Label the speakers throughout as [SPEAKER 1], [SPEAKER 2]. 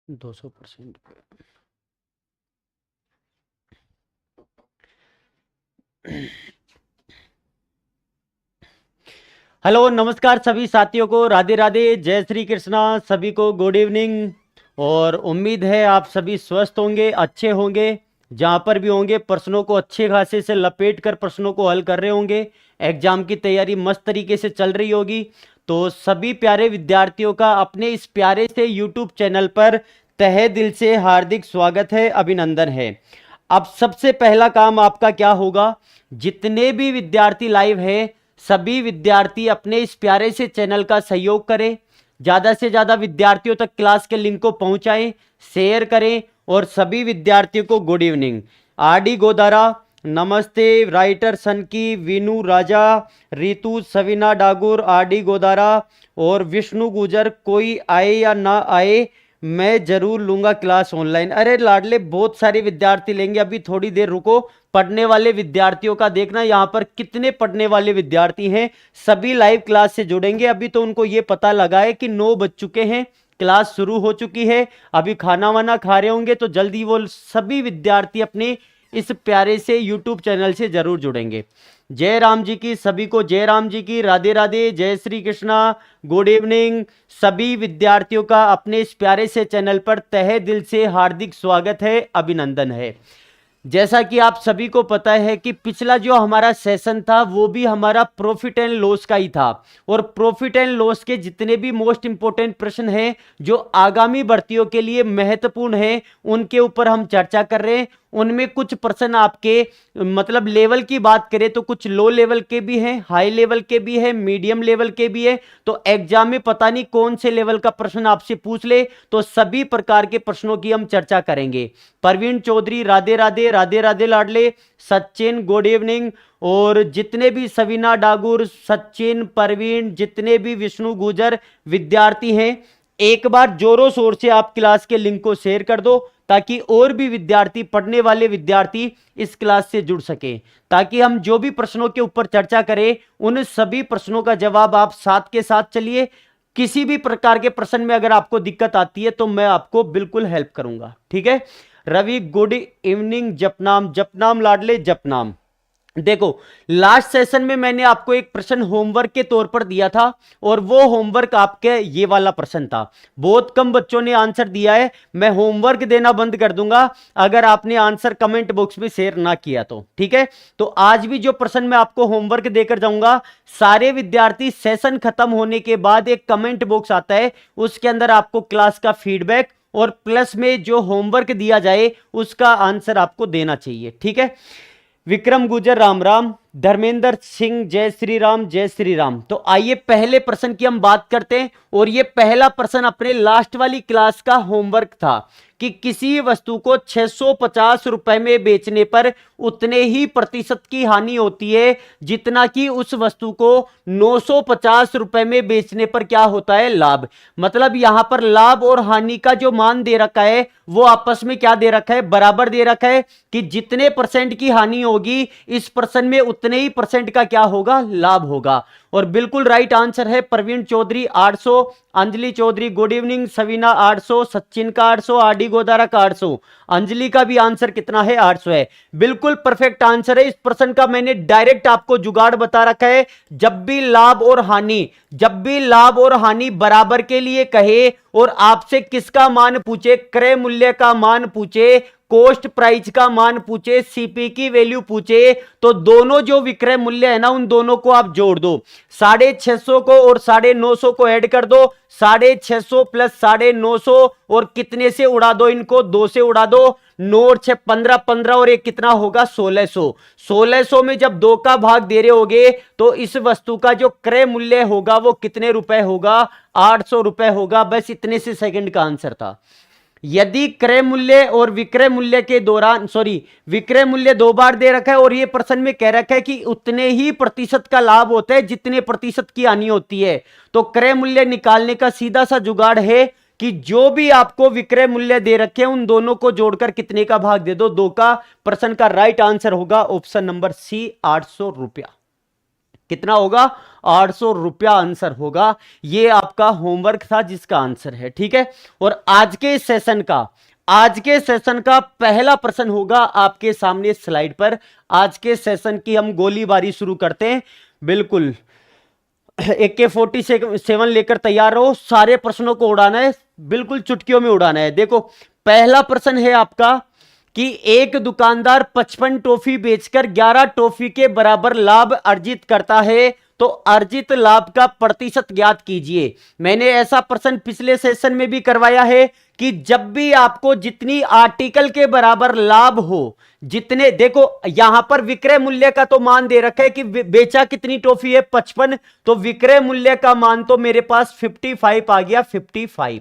[SPEAKER 1] 200% पे। हेलो नमस्कार सभी साथियों को, राधे राधे, जय श्री कृष्णा। सभी को गुड इवनिंग। और उम्मीद है आप सभी स्वस्थ होंगे, अच्छे होंगे। जहाँ पर भी होंगे प्रश्नों को अच्छे खासे से लपेट कर प्रश्नों को हल कर रहे होंगे। एग्जाम की तैयारी मस्त तरीके से चल रही होगी। तो सभी प्यारे विद्यार्थियों का अपने इस प्यारे से यूट्यूब चैनल पर तहे दिल से हार्दिक स्वागत है, अभिनंदन है। अब सबसे पहला काम आपका क्या होगा, जितने भी विद्यार्थी लाइव है सभी विद्यार्थी अपने इस प्यारे से चैनल का सहयोग करें। ज्यादा से ज्यादा विद्यार्थियों तक क्लास के लिंक को पहुंचाएं, शेयर करें। और सभी विद्यार्थियों को गुड इवनिंग। आरडी गोदारा नमस्ते, राइटर सन की, वीनू राजा, रितु सवीना डागुर, आरडी गोदारा और विष्णु गुजर, कोई आए या ना आए मैं जरूर लूंगा क्लास ऑनलाइन। अरे लाडले, बहुत सारे विद्यार्थी लेंगे, अभी थोड़ी देर रुको। पढ़ने वाले विद्यार्थियों का देखना यहां पर कितने पढ़ने वाले विद्यार्थी हैं। सभी लाइव क्लास से जुड़ेंगे। अभी तो उनको यह पता लगा है कि 9 बज चुके हैं, क्लास शुरू हो चुकी है। अभी खाना वाना खा रहे होंगे, तो जल्दी वो सभी विद्यार्थी अपने इस प्यारे से यूट्यूब चैनल से जरूर जुड़ेंगे। जय राम जी की, सभी को जय राम जी की, राधे राधे, जय श्री कृष्णा, गुड इवनिंग। सभी विद्यार्थियों का अपने इस प्यारे से चैनल पर तहे दिल से हार्दिक स्वागत है, अभिनंदन है। जैसा कि आप सभी को पता है कि पिछला जो हमारा सेशन था वो भी हमारा प्रॉफिट एंड लॉस का ही था। और प्रॉफिट एंड लॉस के जितने भी मोस्ट इंपोर्टेंट प्रश्न हैं जो आगामी भर्तियों के लिए महत्वपूर्ण हैं, उनके ऊपर हम चर्चा कर रहे हैं। उनमें कुछ प्रश्न आपके मतलब लेवल की बात करें तो कुछ लो लेवल के भी हैं, हाई लेवल के भी हैं, मीडियम लेवल के भी हैं। तो एग्जाम में पता नहीं कौन से लेवल का प्रश्न आपसे पूछ ले, तो सभी प्रकार के प्रश्नों की हम चर्चा करेंगे। प्रवीण चौधरी राधे राधे, राधे राधे लाडले, सचिन गुड इवनिंग। और जितने भी सवीना डागुर, सचिन, प्रवीण, जितने भी विष्णु गुजर विद्यार्थी हैं, एक बार जोरों शोर से आप क्लास के लिंक को शेयर कर दो, ताकि और भी विद्यार्थी, पढ़ने वाले विद्यार्थी इस क्लास से जुड़ सके, ताकि हम जो भी प्रश्नों के ऊपर चर्चा करें उन सभी प्रश्नों का जवाब आप साथ के साथ चलिए। किसी भी प्रकार के प्रश्न में अगर आपको दिक्कत आती है तो मैं आपको बिल्कुल हेल्प करूंगा, ठीक है। रवि गुड इवनिंग, जपनाम, जपनाम लाडले, जपनाम। देखो, लास्ट सेशन में मैंने आपको एक प्रश्न होमवर्क के तौर पर दिया था, और वो होमवर्क आपके ये वाला प्रश्न था। बहुत कम बच्चों ने आंसर दिया है। मैं होमवर्क देना बंद कर दूंगा अगर आपने आंसर कमेंट बॉक्स में शेयर ना किया तो, ठीक है। तो आज भी जो प्रश्न मैं आपको होमवर्क देकर जाऊंगा, सारे विद्यार्थी सेशन खत्म होने के बाद एक कमेंट बॉक्स आता है, उसके अंदर आपको क्लास का फीडबैक और प्लस में जो होमवर्क दिया जाए उसका आंसर आपको देना चाहिए, ठीक है। विक्रम गुजर राम राम, धर्मेंद्र सिंह जय श्री राम, जय श्री राम। तो आइए पहले प्रश्न की हम बात करते हैं। और ये पहला प्रश्न अपने लास्ट वाली क्लास का होमवर्क था कि किसी वस्तु को 650 रुपए में बेचने पर उतने ही प्रतिशत की हानि होती है जितना कि उस वस्तु को 950 रुपए में बेचने पर क्या होता है, लाभ। मतलब यहां पर लाभ और हानि का जो मान दे रखा है वो आपस में क्या दे रखा है, बराबर दे रखा है कि जितने परसेंट की हानि होगी इस पर्सन में उतने ही परसेंट का क्या होगा, लाभ होगा। और बिल्कुल राइट आंसर है प्रवीण चौधरी 800, अंजलि चौधरी गुड इवनिंग, सवीना 800, सचिन का 800, आरडी गोदारा का 800, अंजलि का भी आंसर कितना है, 800 है। बिल्कुल परफेक्ट आंसर है। इस प्रश्न का मैंने डायरेक्ट आपको जुगाड़ बता रखा है। जब भी लाभ और हानि, जब भी लाभ और हानि बराबर के लिए कहे और आपसे किसका मान पूछे, क्रय मूल्य का मान पूछे, कॉस्ट प्राइस का मान पूछे, सीपी की वैल्यू पूछे, तो दोनों जो विक्रय मूल्य है ना उन दोनों को आप जोड़ दो। 650 को और 950 को ऐड कर दो, 650 प्लस 950 और कितने से उड़ा दो, इनको 2 से उड़ा दो। 9 और 6 15, 15 और एक कितना होगा, 1600। 1600 में जब 2 का भाग दे रहे होगे तो इस वस्तु का जो क्रय मूल्य होगा वो कितने रुपए होगा, 800 रुपए होगा। बस इतने से सेकंड का आंसर था। यदि क्रय मूल्य और विक्रय मूल्य के दौरान, सॉरी, विक्रय मूल्य 2 बार दे रखा है और ये प्रश्न में कह रखा है कि उतने ही प्रतिशत का लाभ होता है जितने प्रतिशत की हानि होती है, तो क्रय मूल्य निकालने का सीधा सा जुगाड़ है कि जो भी आपको विक्रय मूल्य दे रखे हैं उन दोनों को जोड़कर कितने का भाग दे दो, 2 का। प्रश्न का राइट आंसर होगा ऑप्शन नंबर सी, 800 रुपया। कितना होगा? 800 रुपया आंसर होगा। ये आपका होमवर्क था जिसका आंसर है, ठीक है। और आज के सेशन का पहला प्रश्न होगा आपके सामने स्लाइड पर। आज के सेशन की हम गोलीबारी शुरू करते हैं। बिल्कुल AK-47 लेकर तैयार रहो, सारे प्रश्नों को उड़ाना है, बिल्कुल चुटकियों में उड़ाना है। देखो पहला प्रश्न है आपका कि एक दुकानदार 55 टॉफी बेचकर 11 टॉफी के बराबर लाभ अर्जित करता है, तो अर्जित लाभ का प्रतिशत ज्ञात कीजिए। मैंने ऐसा प्रश्न पिछले सेशन में भी करवाया है कि जब भी आपको जितनी आर्टिकल के बराबर लाभ हो, जितने, देखो यहां पर विक्रय मूल्य का तो मान दे रखा है कि बेचा कितनी टॉफी है? 55, तो विक्रय मूल्य का मान तो मेरे पास 55 आ गया, 55।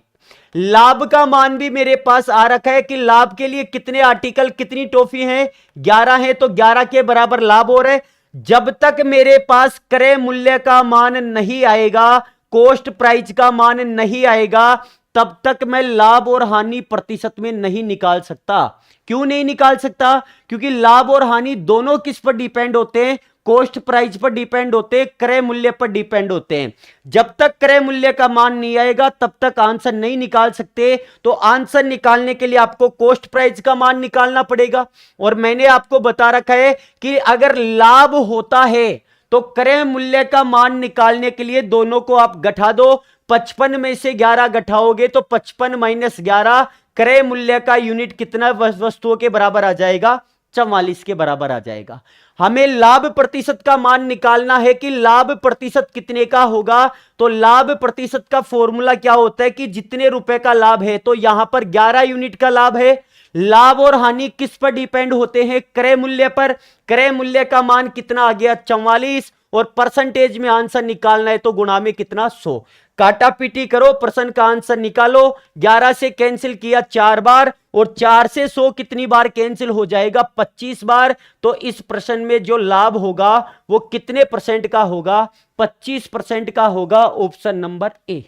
[SPEAKER 1] लाभ का मान भी मेरे पास आ रखा है कि लाभ के लिए कितने आर्टिकल, कितनी टॉफी हैं? 11 है, तो 11 के बराबर लाभ हो रहा है। जब तक मेरे पास क्रय मूल्य का मान नहीं आएगा, कॉस्ट प्राइस का मान नहीं आएगा, तब तक मैं लाभ और हानि प्रतिशत में नहीं निकाल सकता। क्यों नहीं निकाल सकता? क्योंकि लाभ और हानि दोनों किस पर डिपेंड होते हैं? कॉस्ट प्राइस पर डिपेंड होते हैं, क्रय मूल्य पर डिपेंड होते हैं। जब तक क्रय मूल्य का मान नहीं आएगा तब तक आंसर नहीं निकाल सकते। तो आंसर निकालने के लिए आपको कॉस्ट प्राइस का मान निकालना पड़ेगा। और मैंने आपको बता रखा है कि अगर लाभ होता है तो क्रय मूल्य का मान निकालने के लिए दोनों को आप घटा दो। 55 में से 11 घटाओगे तो 55 माइनस 11, क्रय मूल्य का यूनिट कितना वस्तुओं के बराबर आ जाएगा? 44 के बराबर आ जाएगा। हमें लाभ प्रतिशत का मान निकालना है कि लाभ प्रतिशत कितने का होगा। तो लाभ प्रतिशत का फॉर्मूला क्या होता है कि जितने रुपए का लाभ है, तो यहां पर 11 यूनिट का लाभ है। लाभ और हानि किस पर डिपेंड होते हैं? क्रय मूल्य पर। क्रय मूल्य का मान कितना आ गया? 44। और परसेंटेज में आंसर निकालना है तो गुणा में कितना? 100। काटा पीटी करो, प्रश्न का आंसर निकालो। 11 से कैंसिल किया 4 बार, और 4 से 100 कितनी बार कैंसिल हो जाएगा? 25 बार। तो इस प्रश्न में जो लाभ होगा वो कितने परसेंट का होगा? 25% का होगा। Option number A.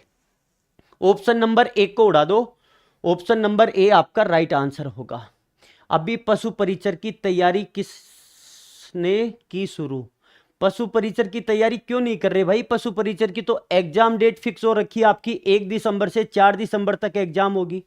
[SPEAKER 1] Option number ए को उड़ा दो। ऑप्शन नंबर ए आपका राइट आंसर होगा। अभी पशु परिचर की तैयारी किसने की शुरू? पशु परिचर की तैयारी क्यों नहीं कर रहे भाई? पशु परिचर की तो एग्जाम डेट फिक्स हो रखी है आपकी, 1 दिसंबर से 4 दिसंबर तक एग्जाम होगी।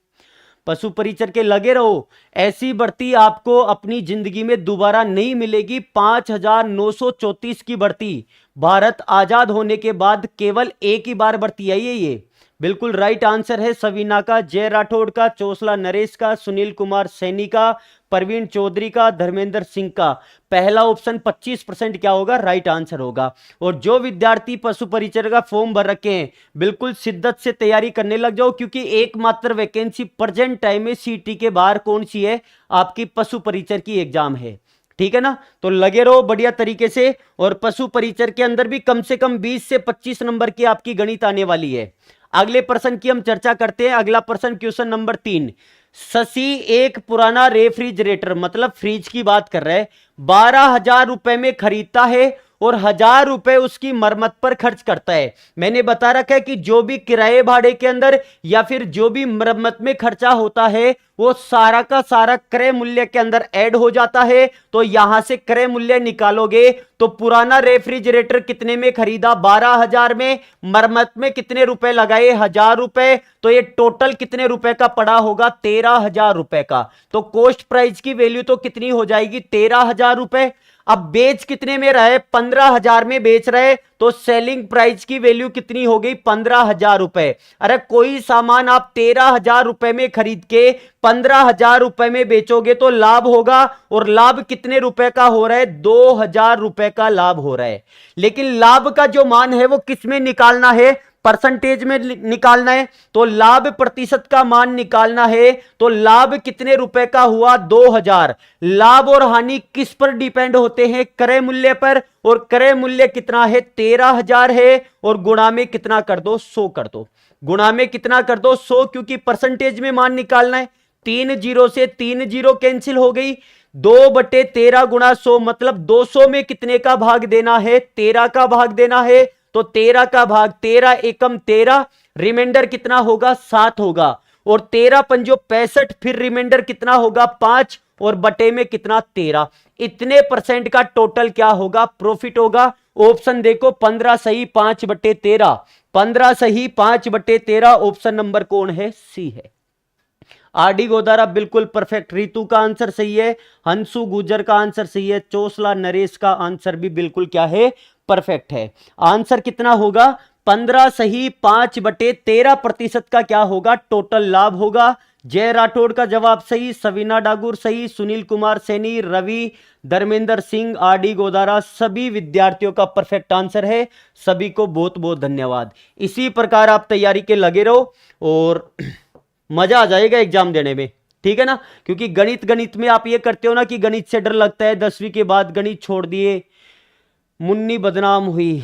[SPEAKER 1] पशु परिचर के लगे रहो। ऐसी भर्ती आपको अपनी जिंदगी में दोबारा नहीं मिलेगी। 5934 की भर्ती भारत आजाद होने के बाद केवल एक ही बार भर्ती आई है। ये बिल्कुल राइट आंसर है सवीना का, जय राठौड़ का, चोसला नरेश का, सुनील कुमार सैनी का, प्रवीण चौधरी का, धर्मेंद्र सिंह का। पहला ऑप्शन 25% क्या होगा? राइट आंसर होगा। और जो विद्यार्थी पशु परिचर का फॉर्म भर रखे हैं, बिल्कुल शिद्दत से तैयारी करने लग जाओ, क्योंकि एकमात्र वैकेंसी प्रेजेंट टाइम में सीटी के बाहर कौन सी है? आपकी पशु परिचर की एग्जाम है, ठीक है ना। तो लगे रहो बढ़िया तरीके से। और पशु परिचर के अंदर भी कम से कम 20 से 25 नंबर की आपकी गणित आने वाली है। अगले प्रश्न की हम चर्चा करते हैं। अगला प्रश्न क्वेश्चन नंबर 3। शशि एक पुराना रेफ्रिजरेटर, मतलब फ्रिज की बात कर रहे हैं, 12,000 रुपए में खरीदता है और 1,000 रुपए उसकी मरम्मत पर खर्च करता है। मैंने बता रखा है कि जो भी किराए भाड़े के अंदर या फिर जो भी मरम्मत में खर्चा होता है वो सारा का सारा क्रय मूल्य के अंदर ऐड हो जाता है। तो यहां से क्रय मूल्य निकालोगे तो पुराना रेफ्रिजरेटर कितने में खरीदा? 12,000 में। मरम्मत में कितने रुपए लगाए? 1,000 रुपए। तो ये टोटल कितने रुपए का पड़ा होगा? 13,000 रुपए का। तो कॉस्ट प्राइस की वैल्यू तो कितनी हो जाएगी? 13,000 रुपए। अब बेच कितने में रहे? 15,000 में बेच रहे, तो सेलिंग प्राइस की वैल्यू कितनी हो गई? 15,000 रुपए। अरे कोई सामान आप 13,000 रुपए में खरीद के 15,000 रुपए में बेचोगे तो लाभ होगा, और लाभ कितने रुपए का हो रहा है? 2,000 रुपए का लाभ हो रहा है। लेकिन लाभ का जो मान है वो किस में निकालना है? परसेंटेज में निकालना है। तो लाभ प्रतिशत का मान निकालना है, तो लाभ कितने रुपए का हुआ? 2,000। लाभ और हानि किस पर डिपेंड होते हैं? क्रय मूल्य पर। और क्रय मूल्य कितना है? 13,000 है। और गुणा में कितना कर दो? 100 कर दो। गुणा में कितना कर दो? 100, क्योंकि परसेंटेज में मान निकालना है। 3 जीरो से 3 जीरो कैंसिल हो गई। 2/13 गुणा 100, मतलब 200 में कितने का भाग देना है? 13 का भाग देना है। तो 13 का भाग 13 एकम 13, रिमाइंडर कितना होगा? 7 होगा। और 13 पंजो 65, फिर रिमाइंडर कितना होगा? 5, और बटे में कितना? 13। इतने परसेंट का टोटल क्या होगा? प्रॉफिट होगा। ऑप्शन देखो 15 सही 5/13, 15 सही 5/13, ऑप्शन नंबर कौन है? सी है। आरडी गोदारा बिल्कुल परफेक्ट, रितु का आंसर सही है, हंसु गुजर का आंसर सही है, चोसला नरेश का आंसर भी बिल्कुल क्या है? परफेक्ट है। आंसर कितना होगा? 15 सही 5/13% का क्या होगा? टोटल लाभ होगा। जय राठौड़ का जवाब सही, सवीना डागुर सही, सुनील कुमार सैनी, रवि, धर्मेंद्र सिंह, आरडी गोदारा, सभी विद्यार्थियों का परफेक्ट आंसर है। सभी को बहुत बहुत धन्यवाद। इसी प्रकार आप तैयारी के लगे रहो और मजा आ जाएगा एग्जाम देने में, ठीक है ना? क्योंकि गणित में आप ये करते हो ना कि गणित से डर लगता है, 10वीं के बाद गणित छोड़ दिए, मुन्नी बदनाम हुई।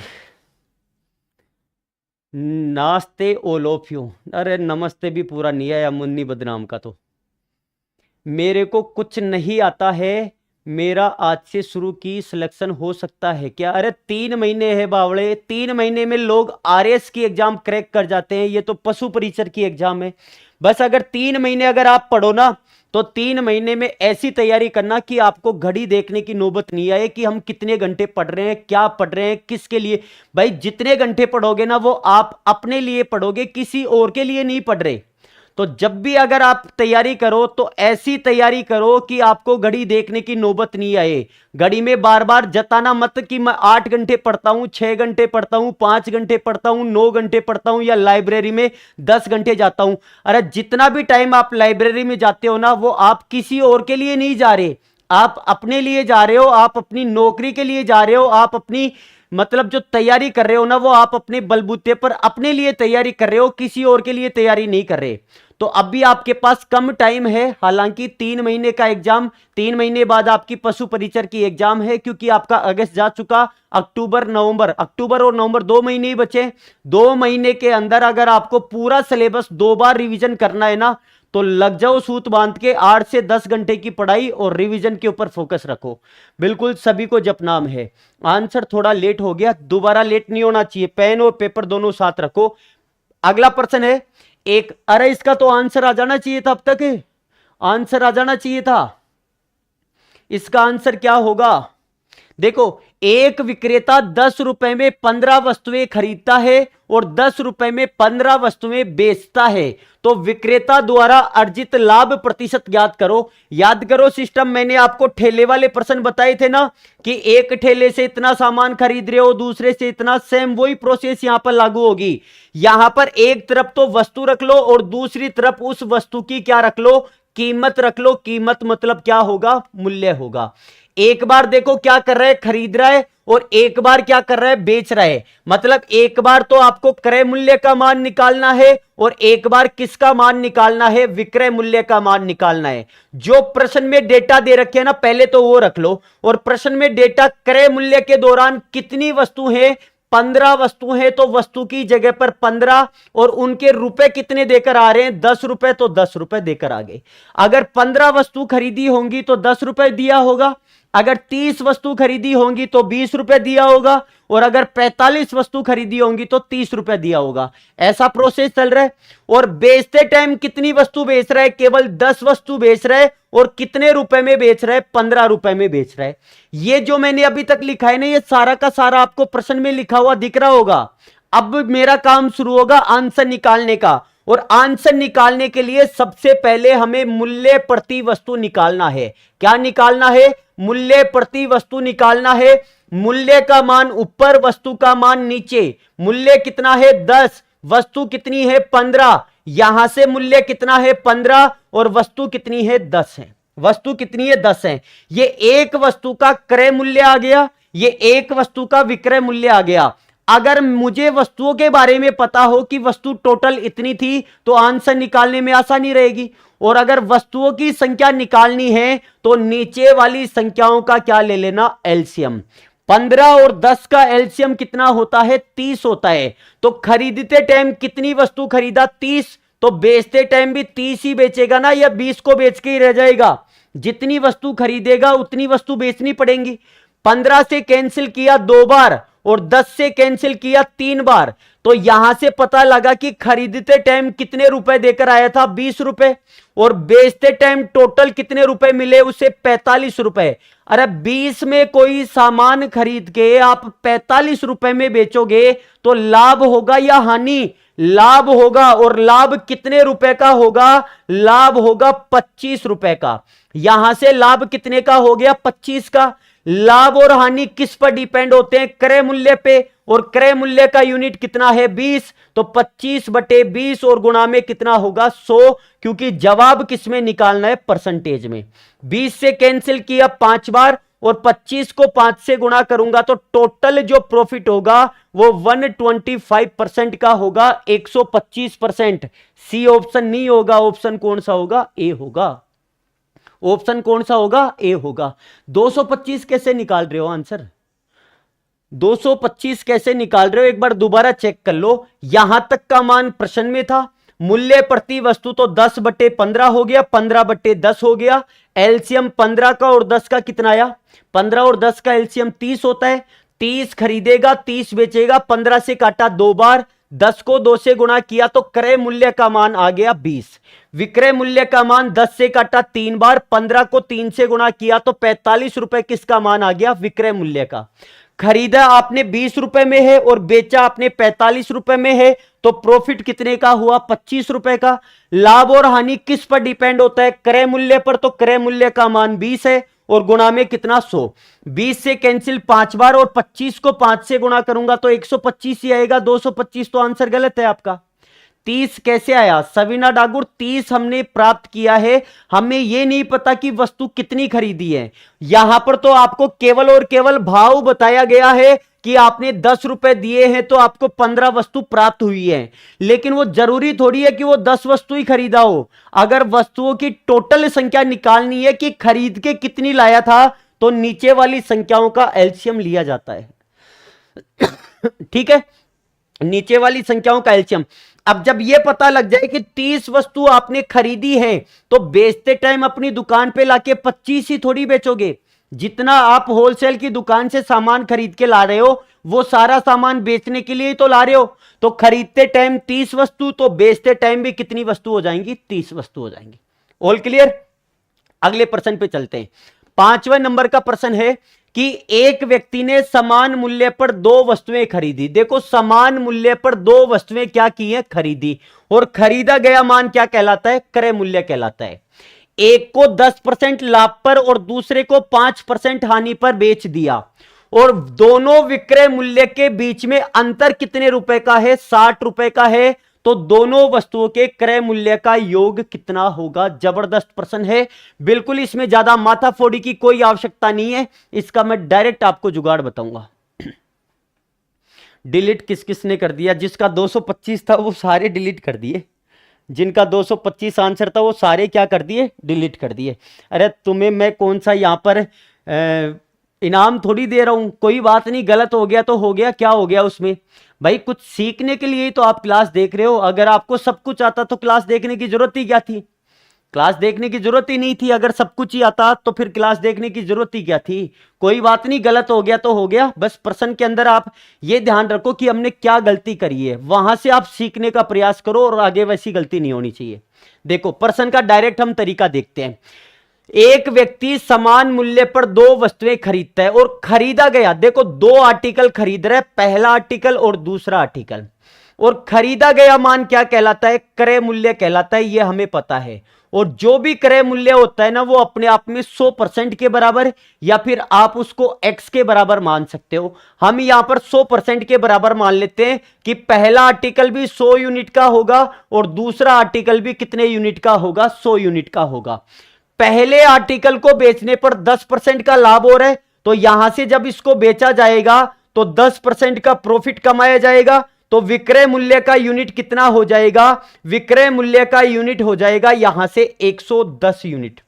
[SPEAKER 1] नास्ते ओलोफ्यू, अरे नमस्ते भी पूरा नहीं आया मुन्नी बदनाम का। तो मेरे को कुछ नहीं आता है, मेरा आज से शुरू की सिलेक्शन हो सकता है क्या? अरे 3 महीने है बावड़े, 3 महीने में लोग आरएस की एग्जाम क्रैक कर जाते हैं। ये तो पशु परिचर की एग्जाम है। बस अगर 3 महीने अगर आप पढ़ो ना, तो 3 महीने में ऐसी तैयारी करना कि आपको घड़ी देखने की नौबत नहीं आए कि हम कितने घंटे पढ़ रहे हैं, क्या पढ़ रहे हैं, किसके लिए। भाई जितने घंटे पढ़ोगे ना वो आप अपने लिए पढ़ोगे, किसी और के लिए नहीं पढ़ रहे। तो जब भी अगर आप तैयारी करो तो ऐसी तैयारी करो कि आपको घड़ी देखने की नौबत नहीं आए। घड़ी में बार बार जताना मत कि मैं 8 घंटे पढ़ता हूं, 6 घंटे पढ़ता हूं, 5 घंटे पढ़ता हूं, 9 घंटे पढ़ता हूं या लाइब्रेरी में 10 घंटे जाता हूं। अरे जितना भी टाइम आप लाइब्रेरी में जाते हो ना, वो आप किसी और के लिए नहीं जा रहे, आप अपने लिए जा रहे हो, आप अपनी नौकरी के लिए जा रहे हो, आप अपनी मतलब जो तैयारी कर रहे हो ना, वो आप अपने बलबूते पर अपने लिए तैयारी कर रहे हो, किसी और के लिए तैयारी नहीं कर रहे। तो अभी आपके पास कम टाइम है, हालांकि 3 महीने का एग्जाम, 3 महीने बाद आपकी पशु परिचर की एग्जाम है, क्योंकि आपका अगस्त जा चुका, अक्टूबर और नवंबर 2 महीने ही बचे। 2 महीने के अंदर अगर आपको पूरा सिलेबस 2 बार रिवीजन करना है ना, तो लग जाओ सूत बांध के 8 से 10 घंटे की पढ़ाई और रिवीजन के ऊपर फोकस रखो। बिल्कुल सभी को जपनाम है। आंसर थोड़ा लेट हो गया, दोबारा लेट नहीं होना चाहिए, पेन और पेपर दोनों साथ रखो। अगला प्रश्न है एक, अरे इसका तो आंसर आ जाना चाहिए था, अब तक आंसर आ जाना चाहिए था। इसका आंसर क्या होगा? देखो, एक विक्रेता 10 रुपए में 15 वस्तुएं खरीदता है और 10 रुपए में 15 वस्तुएं बेचता है, तो विक्रेता द्वारा अर्जित लाभ प्रतिशत ज्ञात करो। याद करो सिस्टम, मैंने आपको ठेले वाले प्रश्न बताए थे ना कि एक ठेले से इतना सामान खरीद रहे हो, दूसरे से इतना, सेम वही प्रोसेस यहां पर लागू होगी। यहां पर एक तरफ तो वस्तु रख लो और दूसरी तरफ उस वस्तु की क्या रख लो? कीमत रख लो। कीमत मतलब क्या होगा? मूल्य होगा। एक बार देखो क्या कर रहा है, खरीद रहा है, और एक बार क्या कर रहा है, बेच रहा है। मतलब एक बार तो आपको क्रय मूल्य का मान निकालना है और एक बार किसका मान निकालना है? विक्रय मूल्य का मान निकालना है। जो प्रश्न में डेटा दे रखे हैं ना, पहले तो वो रख लो। और प्रश्न में डेटा क्रय मूल्य के दौरान कितनी वस्तु है? 15 वस्तु है, तो वस्तु की जगह पर 15, और उनके रुपए कितने देकर आ रहे हैं? 10 रुपए, तो 10 रुपए देकर आ गए। अगर 15 वस्तु खरीदी होंगी तो 10 रुपए दिया होगा, अगर 30 वस्तु खरीदी होंगी तो 20 रुपए दिया होगा, और अगर 45 वस्तु खरीदी होंगी तो 30 रुपए दिया होगा। ऐसा प्रोसेस चल रहा है। और बेचते टाइम कितनी वस्तु बेच रहा है? केवल 10 वस्तु बेच रहा है, और कितने रुपए में बेच रहा है? 15 रुपए में बेच रहा है। ये जो मैंने अभी तक लिखा है ना, ये सारा का सारा आपको प्रश्न में लिखा हुआ दिख रहा होगा। अब मेरा काम शुरू होगा आंसर निकालने का, और आंसर निकालने के लिए सबसे पहले हमें मूल्य प्रति वस्तु निकालना है। क्या निकालना है? मूल्य प्रति वस्तु निकालना है। मूल्य का मान ऊपर, वस्तु का मान नीचे। मूल्य कितना है? 10, वस्तु कितनी है? 15। यहां से मूल्य कितना है? 15, और वस्तु कितनी है? 10 है। वस्तु कितनी है? 10 है। ये एक वस्तु का क्रय मूल्य आ गया, ये एक वस्तु का विक्रय मूल्य आ गया। अगर मुझे वस्तुओं के बारे में पता हो कि वस्तु टोटल इतनी थी, तो आंसर निकालने में आसानी रहेगी। और अगर वस्तुओं की संख्या निकालनी है तो नीचे वाली संख्याओं का क्या ले लेना? एलसीएम। 15 और 10 का एलसीएम कितना होता है? 30 होता है। तो खरीदते टाइम कितनी वस्तु खरीदा? 30। तो बेचते टाइम भी 30 ही बेचेगा ना, या 20 को बेच के ही रह जाएगा? जितनी वस्तु खरीदेगा उतनी वस्तु बेचनी पड़ेगी। 15 से कैंसिल किया 2 बार, और 10 से कैंसिल किया 3 बार, तो यहां से पता लगा कि खरीदते टाइम कितने रुपए देकर आया था, 20 रुपए, और बेचते टाइम टोटल कितने रुपए मिले उसे, 45 रुपए। अरे 20 में कोई सामान खरीद के आप 45 रुपए में बेचोगे तो लाभ होगा या हानि? लाभ होगा। और लाभ कितने रुपए का होगा? लाभ होगा 25 रुपए का। यहां से लाभ कितने का हो गया? 25 का। लाभ और हानि किस पर डिपेंड होते हैं? क्रय मूल्य पे, और क्रय मूल्य का यूनिट कितना है? 20। तो 25/20 और गुणा में कितना होगा? 100, क्योंकि जवाब किस में निकालना है? परसेंटेज में। 20 से कैंसिल किया 5 बार, और 25 को 5 से गुणा करूंगा तो टोटल जो प्रॉफिट होगा वो 125% का होगा, 125%। सी ऑप्शन नहीं होगा। ऑप्शन कौन सा होगा? ए होगा। ऑप्शन कौन सा होगा? ए होगा। 225 कैसे निकाल रहे हो आंसर? 225 कैसे निकाल रहे हो? एक बार दोबारा चेक कर लो। यहां तक का मान प्रश्न में था, मूल्य प्रति वस्तु तो 10/15 हो गया, 15/10 हो गया। एलसीएम 15 का और 10 का कितना आया? 15 और 10 का एलसीएम 30 होता है। 30 खरीदेगा, 30 बेचेगा, 15 से काटा 2 बार, 10 को 2 से गुणा किया तो क्रय मूल्य का मान आ गया 20। विक्रय मूल्य का मान 10 से काटा 3 बार, 15 को 3 से गुणा किया तो 45 रुपए किसका मान आ गया? विक्रय मूल्य का। खरीदा आपने 20 रुपए में है और बेचा आपने 45 रुपए में है, तो प्रॉफिट कितने का हुआ? 25 रुपए का। लाभ और हानि किस पर डिपेंड होता है? क्रय मूल्य पर। तो क्रय मूल्य का मान 20 है और गुणा में कितना? 100। 20 से कैंसिल 5 बार, और 25 को 5 से गुणा करूंगा तो 125 ही आएगा, 225 तो आंसर गलत है आपका। 30 कैसे आया? सवीना डागुर 30 हमने प्राप्त किया है, हमें यह नहीं पता कि वस्तु कितनी खरीदी है। यहां पर तो आपको केवल और केवल भाव बताया गया है कि आपने 10 रुपए दिए हैं तो आपको 15 वस्तु प्राप्त हुई है, लेकिन वो जरूरी थोड़ी है कि वो 10 वस्तु ही खरीदा हो। अगर वस्तुओं की टोटल संख्या निकालनी है कि खरीद के कितनी लाया था, तो नीचे वाली संख्याओं का एलसीएम लिया जाता है। ठीक है, नीचे वाली संख्याओं का एलसीएम। अब जब यह पता लग जाए कि 30 वस्तु आपने खरीदी है, तो बेचते टाइम अपनी दुकान पे लाके 25 ही थोड़ी बेचोगे। जितना आप होलसेल की दुकान से सामान खरीद के ला रहे हो, वो सारा सामान बेचने के लिए ही तो ला रहे हो। तो खरीदते टाइम 30 वस्तु, तो बेचते टाइम भी कितनी वस्तु हो जाएंगी? 30 वस्तु हो जाएंगी। All clear? अगले प्रश्न पे चलते हैं। 5वें नंबर का प्रश्न है कि एक व्यक्ति ने समान मूल्य पर 2 वस्तुएं खरीदी। देखो, समान मूल्य पर 2 वस्तुएं क्या की है? खरीदी। और खरीदा गया मान क्या कहलाता है? क्रय मूल्य कहलाता है। एक को 10% लाभ पर और दूसरे को 5% हानि पर बेच दिया, और दोनों विक्रय मूल्य के बीच में अंतर कितने रुपए का है? 60 रुपए का है। तो दोनों वस्तुओं के क्रय मूल्य का योग कितना होगा? जबरदस्त प्रश्न है, बिल्कुल इसमें ज्यादा माथाफोड़ी की कोई आवश्यकता नहीं है। इसका मैं डायरेक्ट आपको जुगाड़ बताऊंगा। डिलीट किस किसने कर दिया? जिसका 225 था वो सारे डिलीट कर दिए, जिनका 225 आंसर था वो सारे क्या कर दिए? डिलीट कर दिए। अरे तुम्हें मैं कौन सा यहां पर इनाम थोड़ी दे रहा हूं। कोई बात नहीं, गलत हो गया तो हो गया, क्या हो गया उसमें? भाई कुछ सीखने के लिए ही तो आप क्लास देख रहे हो। अगर आपको सब कुछ आता तो क्लास देखने की जरूरत ही क्या थी? क्लास देखने की जरूरत ही नहीं थी। अगर सब कुछ ही आता तो फिर क्लास देखने की जरूरत ही क्या थी? कोई बात नहीं, गलत हो गया तो हो गया। बस प्रश्न के अंदर आप ये ध्यान रखो कि हमने क्या गलती करी है, वहां से आप सीखने का प्रयास करो और आगे वैसी गलती नहीं होनी चाहिए। देखो, प्रश्न का डायरेक्ट हम तरीका देखते हैं। एक व्यक्ति समान मूल्य पर 2 वस्तुएं खरीदता है और खरीदा गया, देखो 2 आर्टिकल खरीद रहे, पहला आर्टिकल और दूसरा आर्टिकल, और खरीदा गया मान क्या कहलाता है? क्रय मूल्य कहलाता है, यह हमें पता है। और जो भी क्रय मूल्य होता है ना, वो अपने आप में 100% के बराबर, या फिर आप उसको x के बराबर मान सकते हो। हम यहां पर 100% के बराबर मान लेते हैं कि पहला आर्टिकल भी 100 यूनिट का होगा और दूसरा आर्टिकल भी कितने यूनिट का होगा? 100 यूनिट का होगा। पहले आर्टिकल को बेचने पर 10% का लाभ हो रहा है, तो यहां से जब इसको बेचा जाएगा तो 10% का प्रॉफिट कमाया जाएगा। तो विक्रय मूल्य का यूनिट कितना हो जाएगा? विक्रय मूल्य का यूनिट हो जाएगा यहां से 110 यूनिट।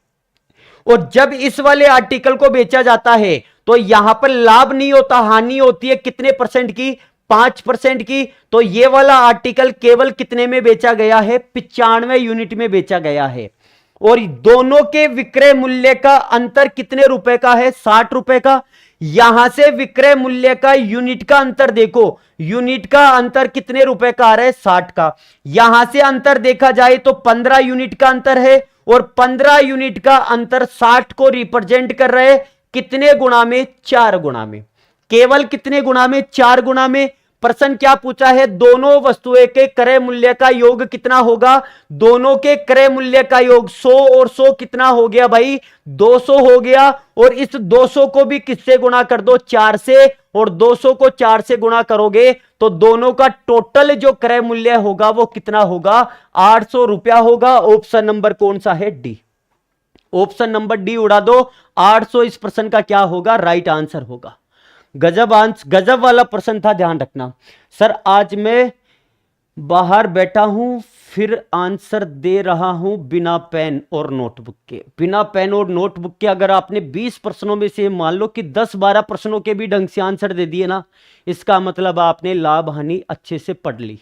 [SPEAKER 1] और जब इस वाले आर्टिकल को बेचा जाता है तो यहां पर लाभ नहीं होता, हानि होती है कितने परसेंट की? 5% की। तो ये वाला आर्टिकल केवल कितने में बेचा गया है? 95 यूनिट में बेचा गया है। और दोनों के विक्रय मूल्य का अंतर कितने रुपए का है? 60 रुपए का। यहां से विक्रय मूल्य का यूनिट का अंतर देखो, यूनिट का अंतर कितने रुपए का आ रहा है? 60 का। यहां से अंतर देखा जाए तो 15 यूनिट का अंतर है, और 15 यूनिट का अंतर 60 को रिप्रेजेंट कर रहे कितने गुणा में? 4 गुणा में। केवल कितने गुणा में? 4 गुणा में। प्रश्न क्या पूछा है? दोनों वस्तुएं के क्रय मूल्य का योग कितना होगा? दोनों के क्रय मूल्य का योग 100 और 100 कितना हो गया भाई? 200 हो गया। और इस 200 को भी किससे गुणा कर दो? 4 से। और 200 को 4 से गुणा करोगे तो दोनों का टोटल जो क्रय मूल्य होगा वो कितना होगा? 800 रुपया होगा। ऑप्शन नंबर कौन सा है? डी। ऑप्शन नंबर डी उड़ा दो। 800 इस प्रश्न का क्या होगा? राइट आंसर होगा। गजब वाला प्रश्न था, ध्यान रखना। सर आज मैं बाहर बैठा हूं फिर आंसर दे रहा हूं बिना पेन और नोटबुक के। बिना पेन और नोटबुक के अगर आपने 20 प्रश्नों में से मान लो कि 10-12 प्रश्नों के भी ढंग से आंसर दे दिए ना, इसका मतलब आपने लाभ हानि अच्छे से पढ़ ली।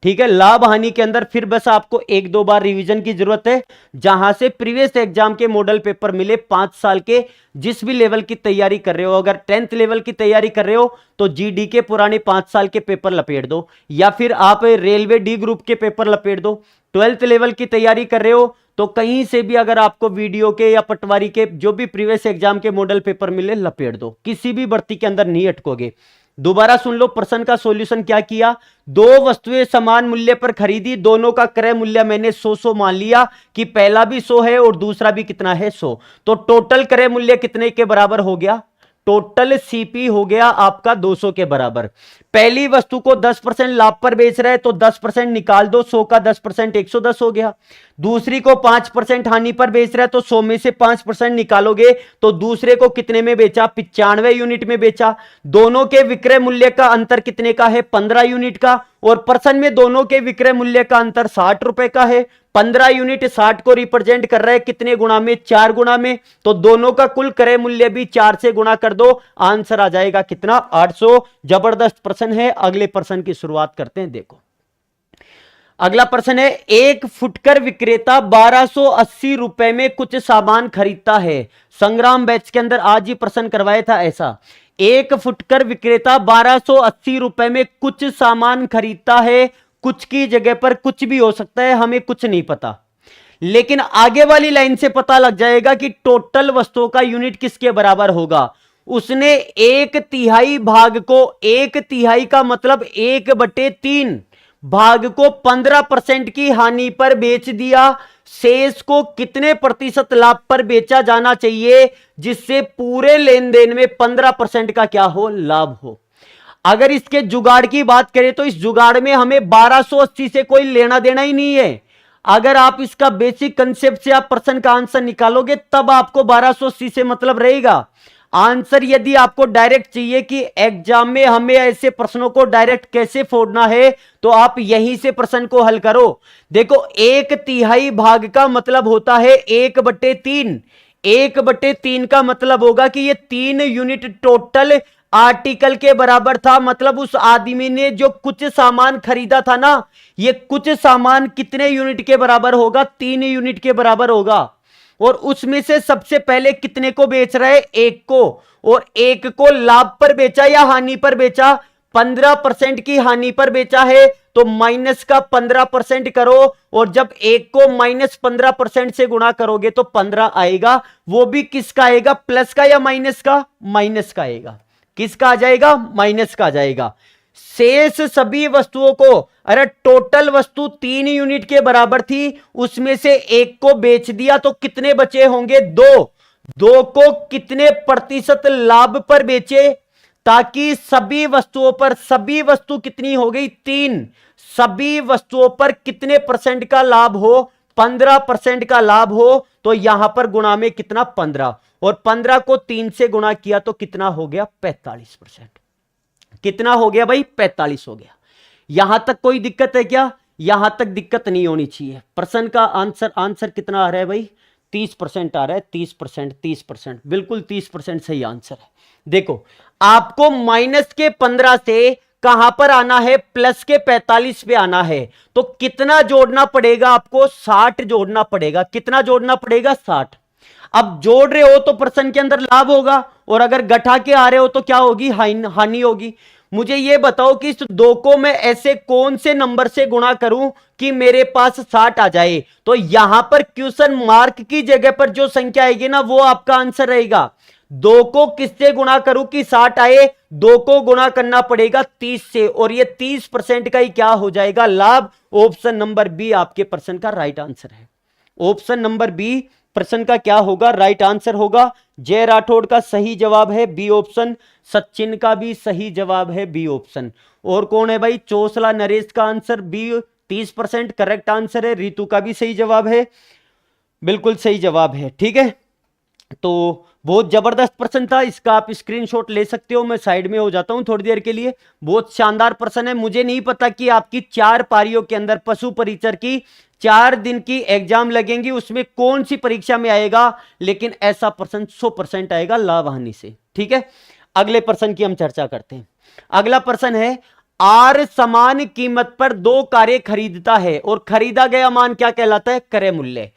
[SPEAKER 1] ठीक है, लाभ हानि के अंदर फिर बस आपको 1-2 बार रिवीजन की जरूरत है। जहां से प्रीवियस एग्जाम के मॉडल पेपर मिले 5 साल के, जिस भी लेवल की तैयारी कर रहे हो, अगर 10th लेवल की तैयारी कर रहे हो तो जीडी के पुराने 5 साल के पेपर लपेट दो, या फिर आप रेलवे डी ग्रुप के पेपर लपेट दो। 12th लेवल की तैयारी कर रहे हो तो कहीं से भी अगर आपको वीडियो के या पटवारी के जो भी प्रीवियस एग्जाम के मॉडल पेपर मिले लपेट दो, किसी भी भर्ती के अंदर नहीं अटकोगे। दोबारा सुन लो, प्रश्न का सॉल्यूशन क्या किया? दो वस्तुएं समान मूल्य पर खरीदी, दोनों का क्रय मूल्य मैंने 100 मान लिया कि पहला भी 100 है और दूसरा भी कितना है? 100। तो टोटल क्रय मूल्य कितने के बराबर हो गया? टोटल सीपी हो गया आपका 200 के बराबर। पहली वस्तु को 10% लाभ पर बेच रहे हैं तो 10% निकाल दो, 100 का 10% 110 हो गया। दूसरी को 5% हानि पर बेच रहा है तो 100 में से 5% निकालोगे तो दूसरे को कितने में बेचा? 95 यूनिट में बेचा। दोनों के विक्रय मूल्य का अंतर कितने का है? 15 यूनिट का। और प्रश्न में दोनों के विक्रय मूल्य का अंतर 60 रुपए का है। 15 यूनिट 60 को रिप्रेजेंट कर रहा है कितने गुणा में? 4 गुणा में। तो दोनों का कुल क्रय मूल्य भी 4 से गुणा कर दो, आंसर आ जाएगा कितना? 800। जबरदस्त प्रश्न है। अगले प्रश्न की शुरुआत करते हैं। देखो अगला प्रश्न है, एक फुटकर विक्रेता 1280 रुपए में कुछ सामान खरीदता है। संग्राम बैच के अंदर आज ही प्रश्न करवाया था ऐसा। एक फुटकर विक्रेता 1280 रुपए में कुछ सामान खरीदता है। कुछ की जगह पर कुछ भी हो सकता है, हमें कुछ नहीं पता, लेकिन आगे वाली लाइन से पता लग जाएगा कि टोटल वस्तुओं का यूनिट किसके बराबर होगा। उसने 1/3 भाग को, 1/3 का मतलब 1/3 भाग को 15% की हानि पर बेच दिया। शेष को कितने प्रतिशत लाभ पर बेचा जाना चाहिए जिससे पूरे लेन देन में 15% का क्या हो? लाभ हो। अगर इसके जुगाड़ की बात करें तो इस जुगाड़ में हमें 1280 से कोई लेना देना ही नहीं है। अगर आप इसका बेसिक कंसेप्ट से आप प्रश्न का आंसर निकालोगे तब आपको 1280 से मतलब रहेगा। आंसर यदि आपको डायरेक्ट चाहिए कि एग्जाम में हमें ऐसे प्रश्नों को डायरेक्ट कैसे फोड़ना है तो आप यहीं से प्रश्न को हल करो। देखो 1/3 भाग का मतलब होता है 1/3। 1/3 का मतलब होगा कि ये 3 यूनिट टोटल आर्टिकल के बराबर था। मतलब उस आदमी ने जो कुछ सामान खरीदा था ना, ये कुछ सामान कितने यूनिट के बराबर होगा? 3 यूनिट के बराबर होगा। और उसमें से सबसे पहले कितने को बेच रहा है? 1 को। और 1 को लाभ पर बेचा या हानि पर बेचा? 15% की हानि पर बेचा है तो माइनस का 15% करो, और जब 1 को -15% से गुणा करोगे तो 15 आएगा। वो भी किसका आएगा? प्लस का या माइनस का? माइनस का आएगा। किसका आ जाएगा? माइनस का आ जाएगा। शेष सभी वस्तुओं को, अरे टोटल वस्तु 3 यूनिट के बराबर थी, उसमें से 1 को बेच दिया तो कितने बचे होंगे? 2। 2 को कितने प्रतिशत लाभ पर बेचे ताकि सभी वस्तुओं पर, सभी वस्तु कितनी हो गई? 3। सभी वस्तुओं पर कितने परसेंट का लाभ हो? 15% का लाभ हो। तो यहां पर गुणा में कितना? 15। और 15 को 3 से गुणा किया तो कितना हो गया? 45%। कितना हो गया भाई? 45 हो गया। यहां तक कोई दिक्कत है क्या? यहां तक दिक्कत नहीं होनी चाहिए। प्रश्न का आंसर कितना आ रहा है भाई? 30% आ रहा है। 30%, 30%, बिल्कुल 30% सही आंसर है। देखो आपको माइनस के 15 से कहां पर आना है, प्लस के 45 पे आना है। तो कितना जोड़ना पड़ेगा आपको, 60 जोड़ना पड़ेगा। कितना जोड़ना पड़ेगा, 60। अब जोड़ रहे हो तो पर्सन के अंदर लाभ होगा, और अगर घटा के आ रहे हो तो क्या होगी, हानि होगी। मुझे यह बताओ कि इस दो को मैं ऐसे कौन से नंबर से गुणा करूं कि मेरे पास 60 आ जाए। तो यहां पर क्वेश्चन मार्क की जगह पर जो संख्या आएगी ना, वो आपका आंसर रहेगा। दो को किससे गुणा करूं कि 60 आए, दो को गुणा करना पड़ेगा 30 से, और ये 30% का ही क्या हो जाएगा, लाभ। ऑप्शन नंबर बी आपके प्रश्न का राइट आंसर है। ऑप्शन नंबर बी प्रश्न का क्या होगा, राइट आंसर होगा। जय राठौड़ का सही जवाब है बी ऑप्शन। सचिन का भी सही जवाब है बी ऑप्शन। और कौन है भाई, चोसला नरेश का आंसर बी 30% करेक्ट आंसर है। रितु का भी सही जवाब है, बिल्कुल सही जवाब है। ठीक है, तो बहुत जबरदस्त प्रश्न था, इसका आप स्क्रीनशॉट ले सकते हो। मैं साइड में हो जाता हूं थोड़ी देर के लिए। बहुत शानदार प्रश्न है। मुझे नहीं पता कि आपकी 4 पारियों के अंदर पशु परिचर की 4 दिन की एग्जाम लगेंगी, उसमें कौन सी परीक्षा में आएगा, लेकिन ऐसा प्रश्न 100% आएगा लाभ हानि से। ठीक है, अगले प्रश्न की हम चर्चा करते हैं। अगला प्रश्न है, आर समान कीमत पर 2 कारें खरीदता है और खरीदा गया मान क्या कहलाता है, क्रय मूल्य।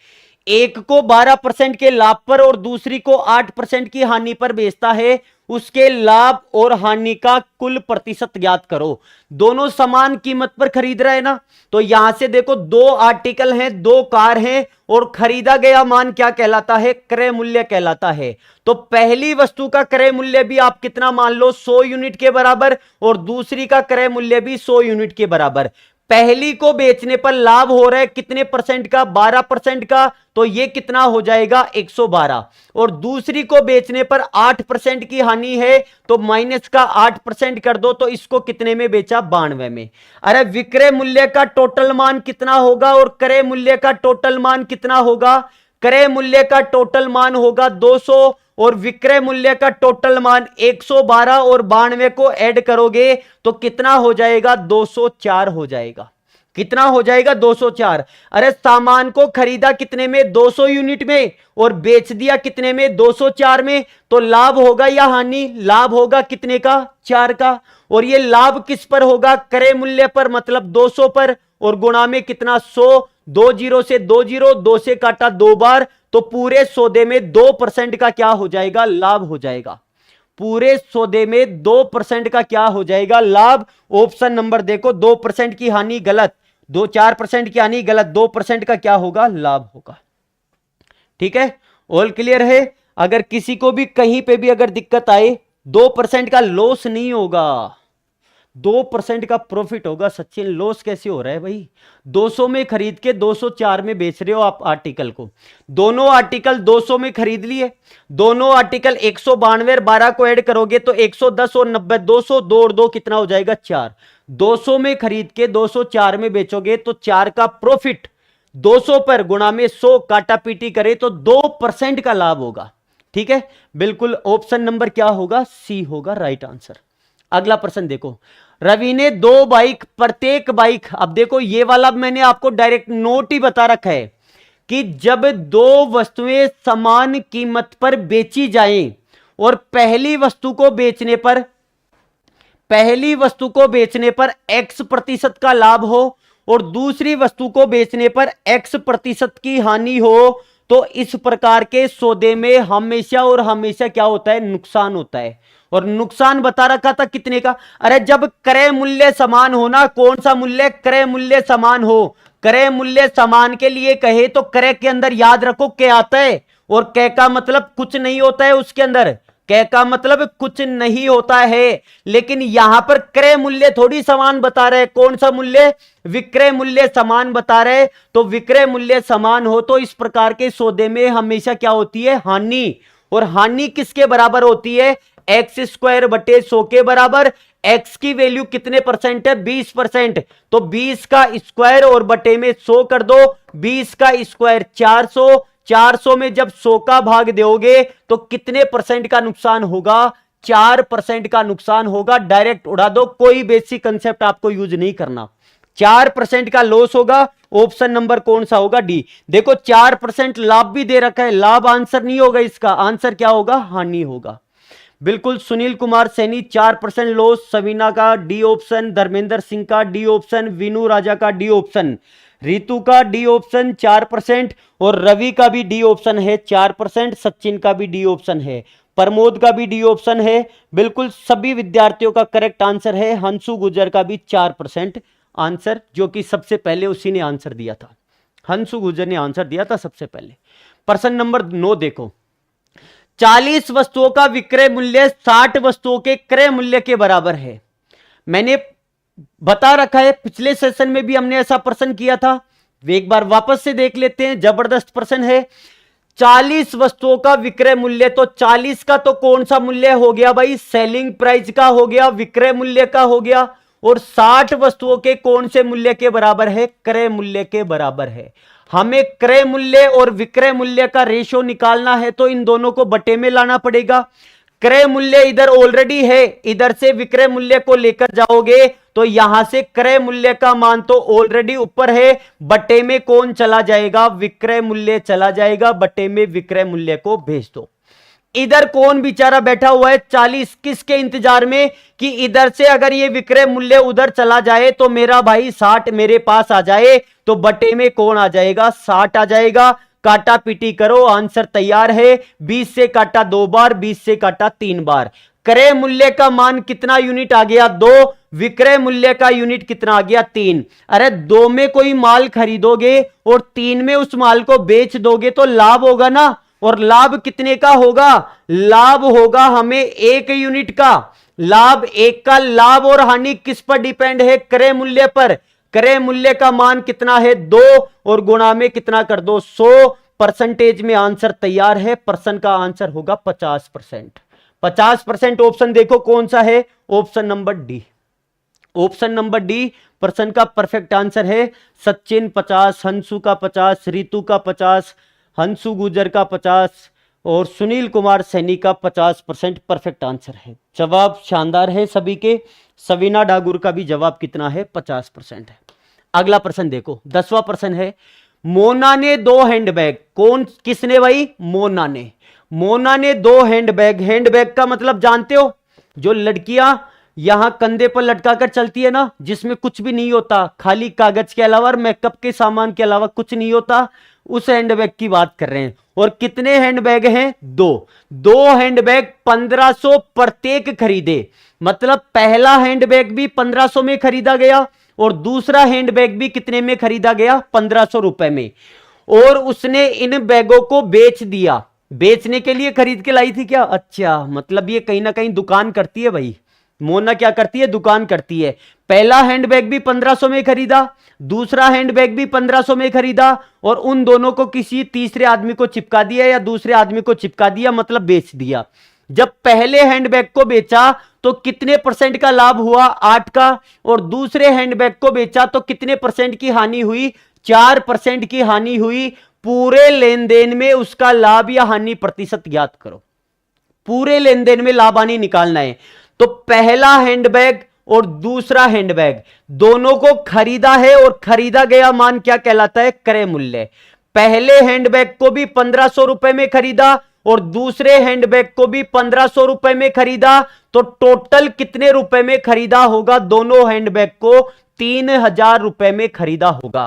[SPEAKER 1] एक को 12% के लाभ पर और दूसरी को 8% की हानि पर बेचता है, उसके लाभ और हानि का कुल प्रतिशत ज्ञात करो। दोनों समान कीमत पर खरीद रहे हैं ना, तो यहां से देखो 2 आर्टिकल हैं, 2 कार हैं, और खरीदा गया मान क्या कहलाता है, क्रय मूल्य कहलाता है। तो पहली वस्तु का क्रय मूल्य भी आप कितना मान लो, 100 यूनिट के बराबर, और दूसरी का क्रय मूल्य भी 100 यूनिट के बराबर। पहली को बेचने पर लाभ हो रहा है कितने परसेंट का, 12% का, तो ये कितना हो जाएगा, 112। और दूसरी को बेचने पर 8% की हानि है, तो माइनस का 8% कर दो, तो इसको कितने में बेचा, 92 में। अरे विक्रय मूल्य का टोटल मान कितना होगा और क्रय मूल्य का टोटल मान कितना होगा, क्रय मूल्य का टोटल मान होगा 200 और विक्रय मूल्य का टोटल मान 112, और 92 को ऐड करोगे तो कितना हो जाएगा, 204 हो जाएगा। कितना हो जाएगा, 204। अरे सामान को खरीदा कितने में, 200 यूनिट में, और बेच दिया कितने में, 204 में। तो लाभ होगा या हानि, लाभ होगा कितने का, 4 का। और ये लाभ किस पर होगा, क्रय मूल्य पर, मतलब 200 पर, और गुणा में कितना, 100। 2 जीरो से 2 जीरो, 2 से काटा 2 बार, तो पूरे सौदे में 2% का क्या हो जाएगा, लाभ हो जाएगा। पूरे सौदे में 2% का क्या हो जाएगा, लाभ। ऑप्शन नंबर देखो, 2% की हानि गलत, 4% की हानि गलत, 2% का क्या होगा, लाभ होगा। ठीक है, ऑल क्लियर है। अगर किसी को भी कहीं पे भी अगर दिक्कत आए, 2% का लॉस नहीं होगा, 2% का प्रॉफिट होगा। सचिन लॉस कैसे हो रहा है भाई, 200 में खरीद के 204 में बेच रहे हो आप आर्टिकल को। दोनों आर्टिकल 200 में खरीद लिए, दोनों आर्टिकल 192, 12 को ऐड करोगे तो 110 और 90, 200, 2 और 2 कितना हो जाएगा, 4। 200 में खरीद के 204 में बेचोगे तो 4 का प्रॉफिट, 200 पर गुणा में 100 काटा पीटी करे तो 2% का लाभ होगा। ठीक है, बिल्कुल ऑप्शन नंबर क्या होगा, सी होगा राइट आंसर। अगला प्रश्न देखो, रवि ने 2 बाइक, प्रत्येक बाइक, अब देखो ये वाला मैंने आपको डायरेक्ट नोट ही बता रखा है कि जब 2 वस्तुएं समान कीमत पर बेची जाएं और पहली वस्तु को बेचने पर X% का लाभ हो और दूसरी वस्तु को बेचने पर X% की हानि हो, तो इस प्रकार के सौदे में हमेशा और हमेशा क्या होता है, नुकसान होता है। और नुकसान बता रखा था कितने का, अरे जब क्रय मूल्य समान हो ना, कौन सा मूल्य, क्रय मूल्य समान हो। क्रय मूल्य समान के लिए कहे तो क्रय के अंदर याद रखो क्या आता है, और कै का मतलब कुछ नहीं होता है उसके अंदर, कै का मतलब कुछ नहीं होता है। लेकिन यहां पर क्रय मूल्य थोड़ी समान बता रहे, कौन सा मूल्य, विक्रय मूल्य समान बता रहे। तो विक्रय मूल्य समान हो तो इस प्रकार के सौदे में हमेशा क्या होती है, हानि। और हानि किसके बराबर होती है, x² बटे 100 के बराबर। x की वैल्यू कितने परसेंट है, 20%, तो 20 का स्क्वायर और बटे में 100 कर दो, 20 का स्क्वायर 400, 400 में जब 100 का भाग दोगे तो कितने परसेंट का नुकसान होगा, 4% का नुकसान होगा। डायरेक्ट उड़ा दो, कोई बेसिक कंसेप्ट आपको यूज नहीं करना। 4% का लॉस होगा। ऑप्शन नंबर कौन सा होगा, डी। देखो 4% लाभ भी दे रखा है, लाभ आंसर नहीं होगा, इसका आंसर क्या होगा, हानि होगा। बिल्कुल सुनील कुमार सैनी 4% लॉस, सवीना का डी ऑप्शन, धर्मेंद्र सिंह का डी ऑप्शन, विनू राजा का डी ऑप्शन, रितु का डी ऑप्शन 4% और रवि का भी डी ऑप्शन है 4%, सचिन का भी डी ऑप्शन है, प्रमोद का भी डी ऑप्शन है। बिल्कुल सभी विद्यार्थियों का करेक्ट आंसर है। हंसू गुजर का भी 4% आंसर, जो कि सबसे पहले उसी ने आंसर दिया था। हंसू गुजर ने आंसर दिया था सबसे पहले। प्रश्न नंबर 9 देखो, 40 वस्तुओं का विक्रय मूल्य 60 वस्तुओं के क्रय मूल्य के बराबर है। मैंने बता रखा है, पिछले सेशन में भी हमने ऐसा प्रश्न किया था, एक बार वापस से देख लेते हैं। जबरदस्त प्रश्न है। 40 वस्तुओं का विक्रय मूल्य, तो 40 का तो कौन सा मूल्य हो गया भाई, सेलिंग प्राइस का हो गया, विक्रय मूल्य का हो गया। और 60 वस्तुओं के कौन से मूल्य के बराबर है, क्रय मूल्य के बराबर है। हमें क्रय मूल्य और विक्रय मूल्य का रेशियो निकालना है, तो इन दोनों को बटे में लाना पड़ेगा। क्रय मूल्य इधर ऑलरेडी है, इधर से विक्रय मूल्य को लेकर जाओगे तो यहां से क्रय मूल्य का मान तो ऑलरेडी ऊपर है, बटे में कौन चला जाएगा, विक्रय मूल्य चला जाएगा, बटे में विक्रय मूल्य को भेज दो। इधर कौन बेचारा बैठा हुआ है 40, किसके इंतजार में कि इधर से अगर ये विक्रय मूल्य उधर चला जाए तो मेरा भाई 60 मेरे पास आ जाए, तो बटे में कौन आ जाएगा, 60 आ जाएगा। काटा पीटी करो, आंसर तैयार है। 20 से काटा 2 बार, 20 से काटा 3 बार। क्रय मूल्य का मान कितना यूनिट आ गया, 2। विक्रय मूल्य का यूनिट कितना आ गया, 3। अरे 2 में कोई माल खरीदोगे और 3 में उस माल को बेच दोगे तो लाभ होगा ना, और लाभ कितने का होगा, लाभ होगा हमें 1 यूनिट का। लाभ 1 का। लाभ और हानि किस पर डिपेंड है, क्रय मूल्य पर। क्रय मूल्य का मान कितना है, 2, और गुणा में कितना कर दो, 100। परसेंटेज में आंसर तैयार है। प्रश्न का आंसर होगा 50%। 50% ऑप्शन देखो कौन सा है, option number D. Option number D प्रश्न का परफेक्ट आंसर है। सचिन 50, हंसू का 50, रितु का 50, हंसू गुजर का 50 और सुनील कुमार सैनी का 50% परफेक्ट आंसर है। जवाब शानदार है सभी के। सवीना डागुर का भी जवाब कितना है, 50% है। अगला प्रश्न देखो, 10वां प्रश्न है। मोना ने 2 हैंडबैग, किसने भाई, मोना ने। मोना ने 2 हैंडबैग। हैंडबैग का मतलब जानते हो, जो लड़कियां यहां कंधे पर लटका कर चलती है ना, जिसमें कुछ भी नहीं होता, खाली कागज के अलावा और मेकअप के सामान के अलावा कुछ नहीं होता, उस हैंडबैग की बात कर रहे हैं। और कितने हैंडबैग हैं, 2 हैंडबैग 1500 प्रत्येक खरीदे। मतलब पहला हैंडबैग भी 1500 में खरीदा गया और दूसरा हैंडबैग भी कितने में खरीदा गया, 1500 रुपए में। और उसने इन बैगों को बेच दिया। बेचने के लिए खरीद के लाई थी क्या, अच्छा, मतलब ये कहीं ना कहीं दुकान करती है भाई। मोना क्या करती है, दुकान करती है। पहला हैंडबैग भी 1500 में खरीदा, दूसरा हैंडबैग भी 1500 में खरीदा, और उन दोनों को किसी तीसरे आदमी को चिपका दिया या दूसरे आदमी को चिपका दिया, मतलब बेच दिया। जब पहले हैंडबैग को बेचा तो कितने परसेंट का लाभ हुआ, 8 का। और दूसरे हैंडबैग को बेचा तो कितने परसेंट की हानि हुई, 4% की हानि हुई। पूरे लेन देन में उसका लाभ या हानि प्रतिशत ज्ञात करो। पूरे लेन देन में लाभ हानि निकालना है। तो पहला हैंडबैग और दूसरा हैंडबैग दोनों को खरीदा है, और खरीदा गया मान क्या कहलाता है, क्रय मूल्य। पहले हैंडबैग को भी 1500 रुपए में खरीदा और दूसरे हैंडबैग को भी 1500 रुपए में खरीदा, तो टोटल कितने रुपए में खरीदा होगा, दोनों हैंडबैग को 3000 रुपए में खरीदा होगा।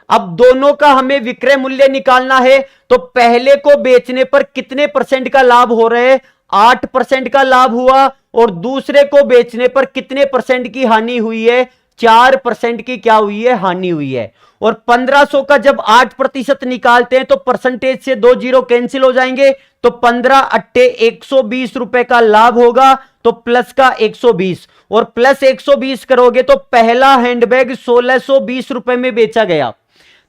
[SPEAKER 1] अब दोनों का हमें विक्रय मूल्य निकालना है, तो पहले को बेचने पर कितने परसेंट का लाभ हो रहे हैं, 8% का लाभ हुआ, और दूसरे को बेचने पर कितने परसेंट की हानि हुई है, 4% की क्या हुई है, हानि हुई है। और 1500 का जब 8% निकालते हैं तो परसेंटेज से 2 जीरो कैंसिल हो जाएंगे, तो 15 अट्टे 120 रुपए का लाभ होगा, तो प्लस का 120 और प्लस 120 करोगे तो पहला हैंडबैग 1620 रुपए में बेचा गया,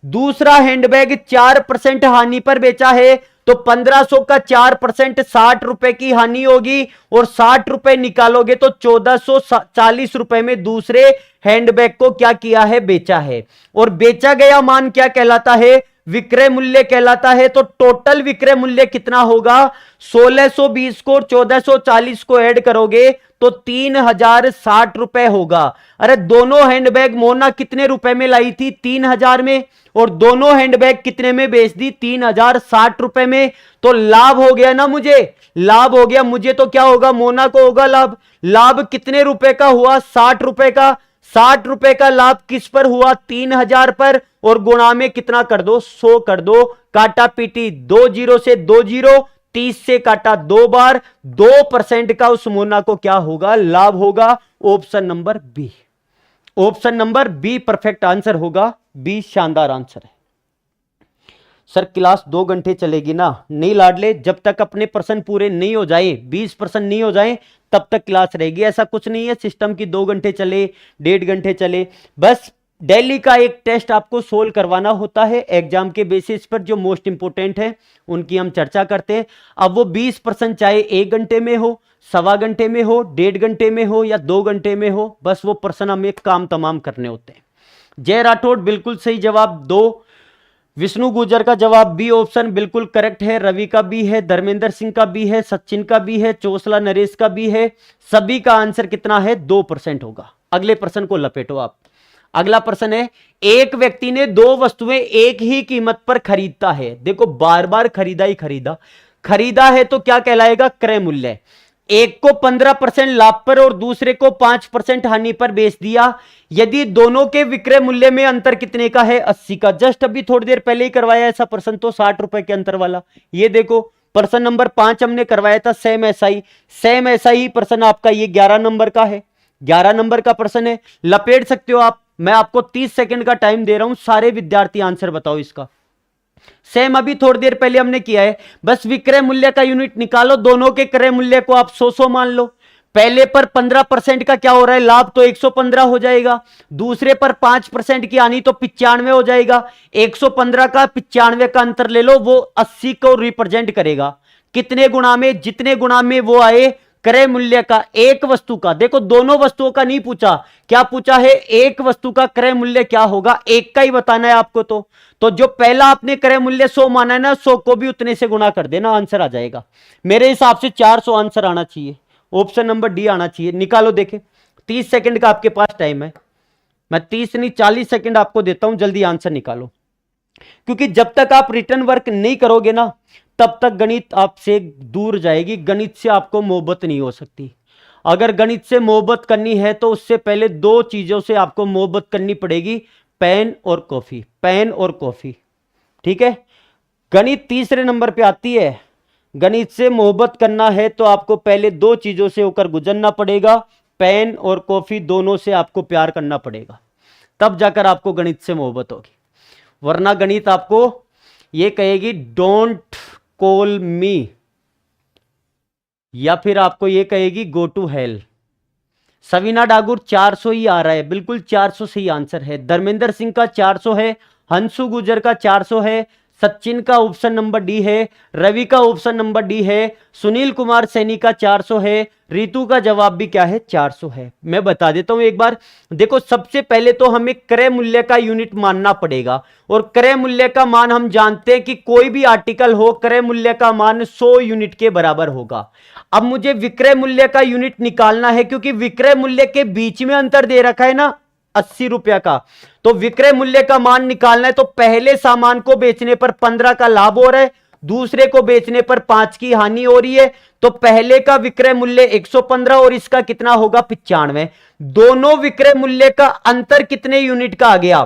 [SPEAKER 1] दूसरा हैंडबैग 4% हानि पर बेचा है, तो 1500 का 4% 60 रुपए की हानि होगी, और 60 रुपए निकालोगे तो 1440 रुपए में दूसरे हैंडबैग को क्या किया है, बेचा है। और बेचा गया मान क्या कहलाता है, विक्रय मूल्य कहलाता है। तो टोटल विक्रय मूल्य कितना होगा, 1620 को 1440 को ऐड करोगे तो 3060 रुपए होगा। अरे दोनों हैंडबैग मोना कितने रुपए में लाई थी, 3000 में, और दोनों हैंडबैग कितने में बेच दी, 3060 रुपए में। तो लाभ हो गया ना, मुझे लाभ हो गया, मुझे तो क्या होगा, मोना को होगा लाभ। लाभ कितने रुपए का हुआ, 60 रुपए का। 60 रुपए का लाभ किस पर हुआ, 3000 पर, और गुणा में कितना कर दो, 100 कर दो। काटा पीटी 2 जीरो से 2 जीरो, 30 से काटा 2 बार, 2% का उस मोना को क्या होगा, लाभ होगा। Option number B, option number B perfect answer होगा। बी शानदार आंसर है। सर क्लास 2 घंटे चलेगी ना, नहीं लाडले, जब तक अपने पर्सन पूरे नहीं हो जाए, 20% नहीं हो जाए, तब तक क्लास रहेगी। ऐसा कुछ नहीं है सिस्टम की 2 घंटे चले, 1.5 घंटे चले, बस डेली का एक टेस्ट आपको सोल्व करवाना होता है एग्जाम के बेसिस पर। जो मोस्ट इंपोर्टेंट है उनकी हम चर्चा करते हैं। अब वो 20% चाहे 1 घंटे में हो, 1.25 घंटे में हो, 1.5 घंटे में हो, या 2 घंटे में हो, बस वो पर्सन हमें काम तमाम करने होते हैं। जय राठौड़ बिल्कुल सही जवाब 2। विष्णु गुर्जर का जवाब बी ऑप्शन बिल्कुल करेक्ट है। रवि का भी है, धर्मेंद्र सिंह का भी है, सचिन का भी है, चोसला नरेश का भी है। सभी का आंसर कितना है, 2% होगा। अगले प्रश्न को लपेटो आप। अगला प्रश्न है, एक व्यक्ति ने 2 वस्तुएं एक ही कीमत पर खरीदता है। देखो बार बार खरीदा ही खरीदा है तो क्या कहलाएगा, क्रय मूल्य। एक को 15% लाभ पर और दूसरे को 5% हानि पर बेच दिया। यदि दोनों के विक्रय मूल्य में अंतर कितने का है, 80 का। जस्ट अभी थोड़ी देर पहले ही करवाया ऐसा प्रश्न, तो 60 रुपए के अंतर वाला। ये देखो प्रश्न नंबर 5 हमने करवाया था, सेम ऐसा ही प्रश्न आपका ये 11 नंबर का है। 11 नंबर का प्रश्न है, लपेट सकते हो आप। मैं आपको 30 सेकंड का टाइम दे रहा हूं, सारे विद्यार्थी आंसर बताओ इसका। सेम अभी थोड़ी देर पहले हमने किया है, बस विक्रय मूल्य का यूनिट निकालो। दोनों के क्रय मूल्य को आप 100 मान लो। पहले पर 15% का क्या हो रहा है, लाभ, तो 115 हो जाएगा। दूसरे पर 5% की हानि तो 95 हो जाएगा। 115 का 95 का अंतर ले लो, वो 80 को रिप्रेजेंट करेगा। कितने गुणा में, जितने गुणा में वो आए क्रय मूल्य का, एक वस्तु का। देखो दोनों वस्तुओं का नहीं पूछा, क्या पूछा है, एक वस्तु का क्रय मूल्य क्या होगा, एक का ही बताना है आपको। तो जो पहला आपने क्रय मूल्य 100 माना है ना, 100 को भी उतने से गुणा कर देना, आंसर आ जाएगा। मेरे हिसाब से 400 आंसर आना चाहिए। ऑप्शन नंबर डी आना चाहिए। निकालो, देखे 30 सेकंड का आपके पास टाइम है। मैं 30 नहीं 40 सेकंड आपको देता हूं, जल्दी आंसर निकालो। क्योंकि जब तक आप रिटर्न वर्क नहीं करोगे ना, तब तक गणित आपसे दूर जाएगी। गणित से आपको मोहब्बत नहीं हो सकती। अगर गणित से मोहब्बत करनी है तो उससे पहले 2 चीजों से आपको मोहब्बत करनी पड़ेगी, पेन और कॉफी। पेन और कॉफी, ठीक है। गणित तीसरे नंबर पे आती है। गणित से मोहब्बत करना है तो आपको पहले 2 चीजों से होकर गुजरना पड़ेगा, पेन और कॉफी, दोनों से आपको प्यार करना पड़ेगा, तब जाकर आपको गणित से मोहब्बत होगी। वरना गणित आपको ये कहेगी डोंट कॉल मी, या फिर आपको ये कहेगी go to hell. Savina Dagur 400 ही आ रहा है, बिल्कुल 400 सही आंसर है। धर्मेंद्र सिंह का 400 है, हंसू गुजर का 400 है, सचिन का ऑप्शन नंबर डी है, रवि का ऑप्शन नंबर डी है, सुनील कुमार सैनी का 400 है, रितु का जवाब भी क्या है, 400 है। मैं बता देता हूं एक बार। देखो सबसे पहले तो हमें क्रय मूल्य का यूनिट मानना पड़ेगा, और क्रय मूल्य का मान हम जानते हैं कि कोई भी आर्टिकल हो, क्रय मूल्य का मान 100 यूनिट के बराबर होगा। अब मुझे विक्रय मूल्य का यूनिट निकालना है, क्योंकि विक्रय मूल्य के बीच में अंतर दे रखा है ना 80 रुपया का, तो विक्रय मूल्य का मान निकालना है। तो पहले सामान को बेचने पर 15 का लाभ हो रहा है, दूसरे को बेचने पर 5 की हानि हो रही है। तो पहले का विक्रय मूल्य 115 और इसका कितना होगा, 95। दोनों विक्रय मूल्य का अंतर कितने यूनिट का आ गया,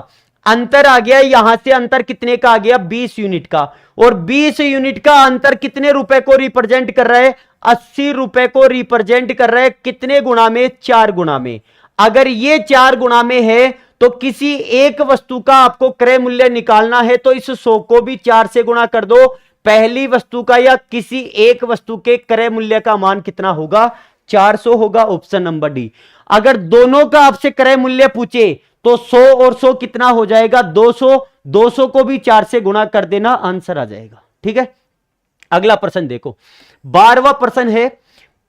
[SPEAKER 1] अंतर आ गया यहां से, अंतर कितने का आ गया, 20 यूनिट का। और 20 यूनिट का अंतर कितने रुपए को रिप्रेजेंट कर रहा है, 80 रुपए को रिप्रेजेंट कर रहा है। कितने गुणा में, 4 गुणा में। अगर ये 4 गुणा में है तो किसी एक वस्तु का आपको क्रय मूल्य निकालना है, तो इस 100 को भी 4 से गुणा कर दो। पहली वस्तु का या किसी एक वस्तु के क्रय मूल्य का मान कितना होगा, 400 होगा। Option number D. अगर दोनों का आपसे क्रय मूल्य पूछे तो 100 और 100 कितना हो जाएगा, 200। 200 को भी 4 से गुणा कर देना, आंसर आ जाएगा। ठीक है, अगला प्रश्न देखो। 12वां प्रश्न है,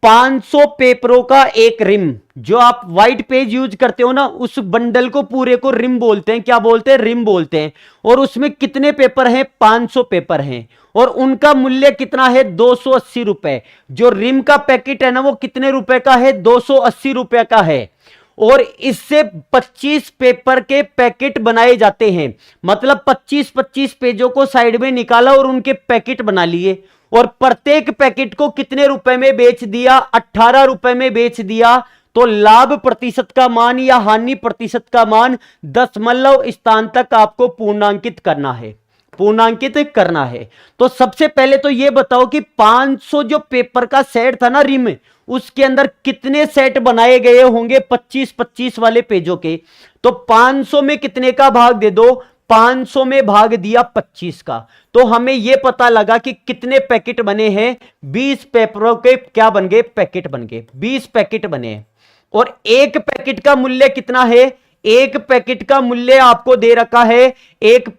[SPEAKER 1] 500 पेपरों का एक रिम, जो आप व्हाइट पेज यूज करते हो ना, उस बंडल को पूरे को रिम बोलते हैं। क्या बोलते हैं? रिम बोलते हैं। और उसमें कितने पेपर हैं? 500 पेपर हैं, और उनका मूल्य कितना है? 280 रुपए। जो रिम का पैकेट है ना, वो कितने रुपए का है? 280 रुपए का है। और इससे 25 पेपर के पैकेट बनाए जाते हैं। मतलब 25-25 पेजों को साइड में निकाला और उनके पैकेट बना लिए, और प्रत्येक पैकेट को कितने रुपए में बेच दिया? 18 रुपए में बेच दिया। तो लाभ प्रतिशत का मान या हानि प्रतिशत का मान दशमलव स्थान तक आपको पूर्णांकित करना है, पूर्णांकित करना है। तो सबसे पहले तो यह बताओ कि 500 जो पेपर का सेट था ना रिम, उसके अंदर कितने सेट बनाए गए होंगे 25-25 वाले पेजों के? तो 500 में कितने का भाग दे दो? 500 में भाग दिया 25 का। तो हमें यह पता लगा कि कितने पैकेट बने हैं? 20 पेपरों के क्या बन गए? पैकेट बन गए। 20 पैकेट बने। और एक पैकेट का मूल्य कितना है? एक पैकेट का मूल्य आपको दे रखा है, एक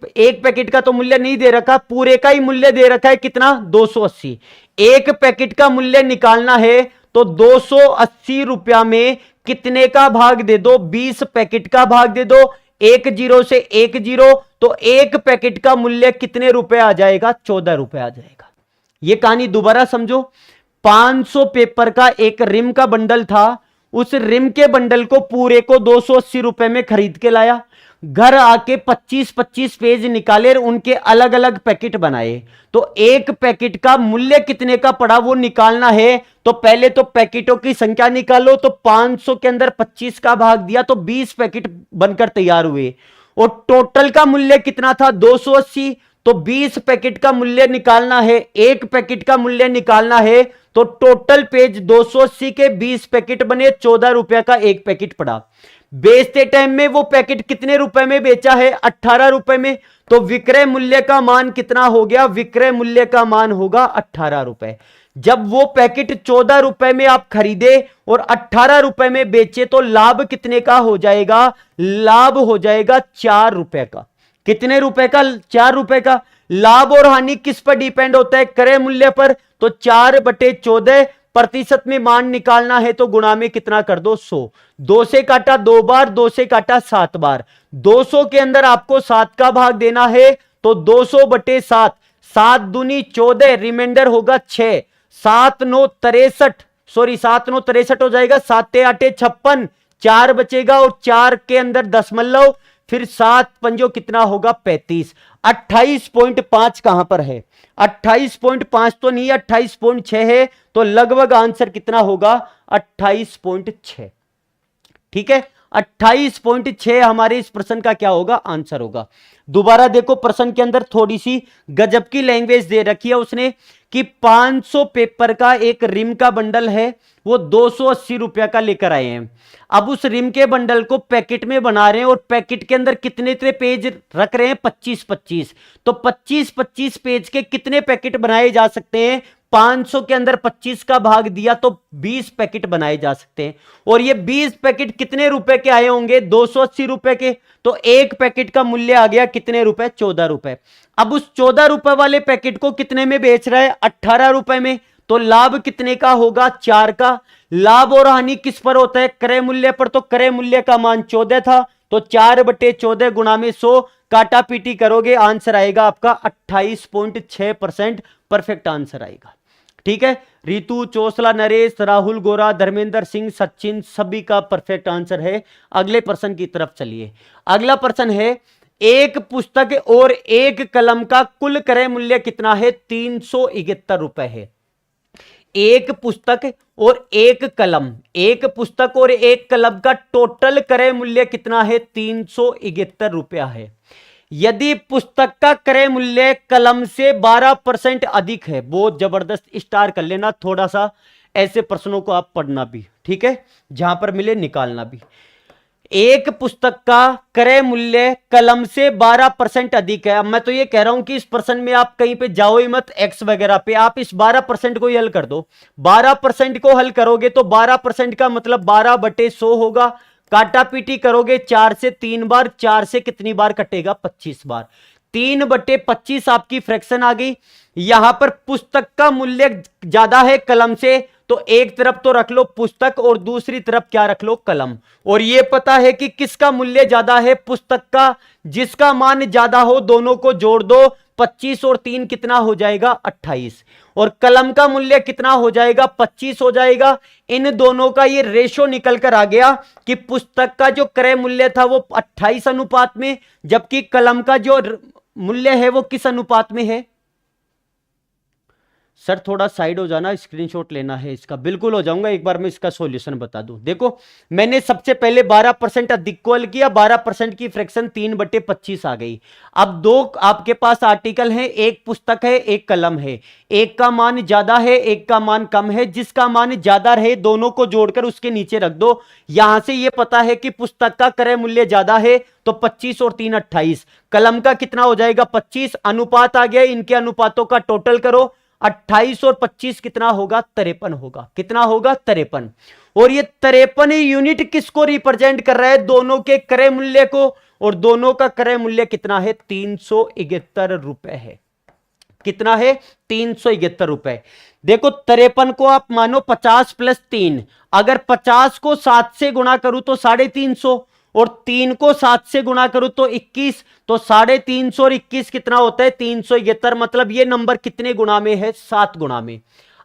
[SPEAKER 1] पैकेट का तो मूल्य नहीं दे रखा, पूरे का ही मूल्य दे रखा है। कितना? 280। एक पैकेट का मूल्य निकालना है तो 280 रुपया में कितने का भाग दे दो? 20 पैकेट का भाग दे दो। एक जीरो से एक जीरो, तो एक पैकेट का मूल्य कितने रुपए आ जाएगा? 14 रुपए आ जाएगा। यह कहानी दोबारा समझो। 500 पेपर का एक रिम का बंडल था, उस रिम के बंडल को पूरे को 280 रुपए में खरीद के लाया। घर आके 25-25 पेज निकाले, उनके अलग अलग पैकेट बनाए। तो एक पैकेट का मूल्य कितने का पड़ा वो निकालना है। तो पहले तो पैकेटों की संख्या निकालो। तो 500 के अंदर 25 का भाग दिया तो 20 पैकेट बनकर तैयार हुए। और टोटल का मूल्य कितना था? 280। तो 20 पैकेट का मूल्य निकालना है, एक पैकेट का मूल्य निकालना है। तो टोटल पेज 280 के 20 पैकेट बने, 14 रुपए का एक पैकेट पड़ा। बेचते टाइम में वो पैकेट कितने रुपए में बेचा है? 18 रुपए में। तो विक्रय मूल्य का मान कितना हो गया? विक्रय मूल्य का मान होगा 18 रुपए। जब वो पैकेट 14 रुपए में आप खरीदे और 18 रुपए में बेचे, तो लाभ कितने का हो जाएगा? लाभ हो जाएगा 4 रुपए का। कितने रुपए का? 4 रुपए का। लाभ और हानि किस पर डिपेंड होता है? क्रय मूल्य पर। तो 4/14 प्रतिशत में मान निकालना है तो गुणा में कितना कर दो? 100। 2 से काटा 2 बार, 2 से काटा 7 बार। 200 के अंदर आपको 7 का भाग देना है, तो 200/7। 7 दूनी 14, रिमाइंडर होगा 6। 7 9 63, सॉरी 7 9 63 हो जाएगा। 7 8 56, 4 बचेगा और 4 के अंदर दशमलव, फिर 7 पंजो कितना होगा? 35। 28.5 कहां पर है? 28.5 तो नहीं, 28.6 है। तो लगभग आंसर कितना होगा? 28.6। ठीक है, 28.6 हमारे इस प्रश्न का क्या होगा? आंसर होगा। दोबारा देखो, प्रश्न के अंदर थोड़ी सी गजब की लैंग्वेज दे रखी है उसने कि 500 पेपर का एक रिम का बंडल है, वो 280 रुपया का लेकर आए हैं। अब उस रिम के बंडल को पैकेट में बना रहे हैं, और पैकेट के अंदर कितने पेज रख रहे हैं? 25-25। तो 25-25 पेज के कितने पैकेट बनाए जा सकते हैं? 500 के अंदर 25 का भाग दिया तो 20 पैकेट बनाए जा सकते हैं। और ये 20 पैकेट कितने रुपए के आए होंगे? 280 रुपए के। तो एक पैकेट का मूल्य आ गया कितने रुपए? 14 रुपए। अब उस 14 रुपए वाले पैकेट को कितने में बेच रहा है? 18 रुपए में। तो लाभ कितने का होगा? 4 का। लाभ और हानि किस पर होता है? क्रय मूल्य पर। तो क्रय मूल्य का मान 14 था, तो 4/14 गुणा में 100, काटा पीटी करोगे, आंसर आएगा आपका 28.6%। परफेक्ट आंसर आएगा। ठीक है, रितु, चोसला, नरेश, राहुल गोरा, धर्मेंद्र सिंह, सचिन, सभी का परफेक्ट आंसर है। अगले प्रश्न की तरफ चलिए। अगला प्रश्न है, एक पुस्तक और एक कलम का कुल क्रय मूल्य कितना है? 371 रुपए है। एक पुस्तक और एक कलम, एक पुस्तक और एक कलम का टोटल क्रय मूल्य कितना है? 371 रुपया है। यदि पुस्तक का क्रय मूल्य कलम से 12% अधिक है, बहुत जबरदस्त, स्टार कर लेना थोड़ा सा, ऐसे प्रश्नों को आप पढ़ना भी, ठीक है, जहां पर मिले निकालना भी। एक पुस्तक का क्रय मूल्य कलम से 12% अधिक है। अब मैं तो ये कह रहा हूं कि इस प्रश्न में आप कहीं पे जाओ ही मत, एक्स वगैरह पे, आप इस 12% को ही हल कर दो। 12% को हल करोगे तो 12% का मतलब 12/100 होगा। काटा पीटी करोगे 4 से 3 बार, 4 से कितनी बार कटेगा? 25 बार। 3/25 आपकी फ्रैक्शन आ गई। यहां पर पुस्तक का मूल्य ज्यादा है कलम से, तो एक तरफ तो रख लो पुस्तक और दूसरी तरफ क्या रख लो, कलम। और ये पता है कि किसका मूल्य ज्यादा है, पुस्तक का। जिसका मान ज्यादा हो दोनों को जोड़ दो, 25 और 3 कितना हो जाएगा, 28। और कलम का मूल्य कितना हो जाएगा, 25 हो जाएगा। इन दोनों का ये रेशो निकल कर आ गया कि पुस्तक का जो क्रय मूल्य था वो 28 अनुपात में, जबकि कलम का जो मूल्य है वो किस अनुपात में है। सर थोड़ा साइड हो जाना, स्क्रीनशॉट लेना है इसका। बिल्कुल हो जाऊंगा, एक बार मैं इसका सॉल्यूशन बता दूं। देखो मैंने सबसे पहले 12% अधिक कॉल किया, 12% की फ्रैक्शन 3/25 आ गई। अब दो आपके पास आर्टिकल हैं, एक पुस्तक है एक कलम है, एक का मान ज्यादा है एक का मान कम है। जिसका मान ज्यादा रहे दोनों को जोड़कर उसके नीचे रख दो। यहां से यह पता है कि पुस्तक का क्रय मूल्य ज्यादा है तो 25 और 3 28, कलम का कितना हो जाएगा 25। अनुपात आ गया, इनके अनुपातों का टोटल करो, 28 और 25 कितना होगा, 53 होगा। कितना होगा, 53। और ये 53 यूनिट किसको रिप्रेजेंट कर रहा है, दोनों के क्रय मूल्य को। और दोनों का क्रय मूल्य कितना है, 371 रुपए है। कितना है, 371 रुपए। देखो 53 को आप मानो 50 प्लस 3, अगर 50 को 7 से गुणा करूं तो 350, और 3 को 7 से गुणा करूं तो 21, तो 350 और 21 कितना होता है, 371। मतलब ये नंबर कितने गुणा में है, 7 गुणा में।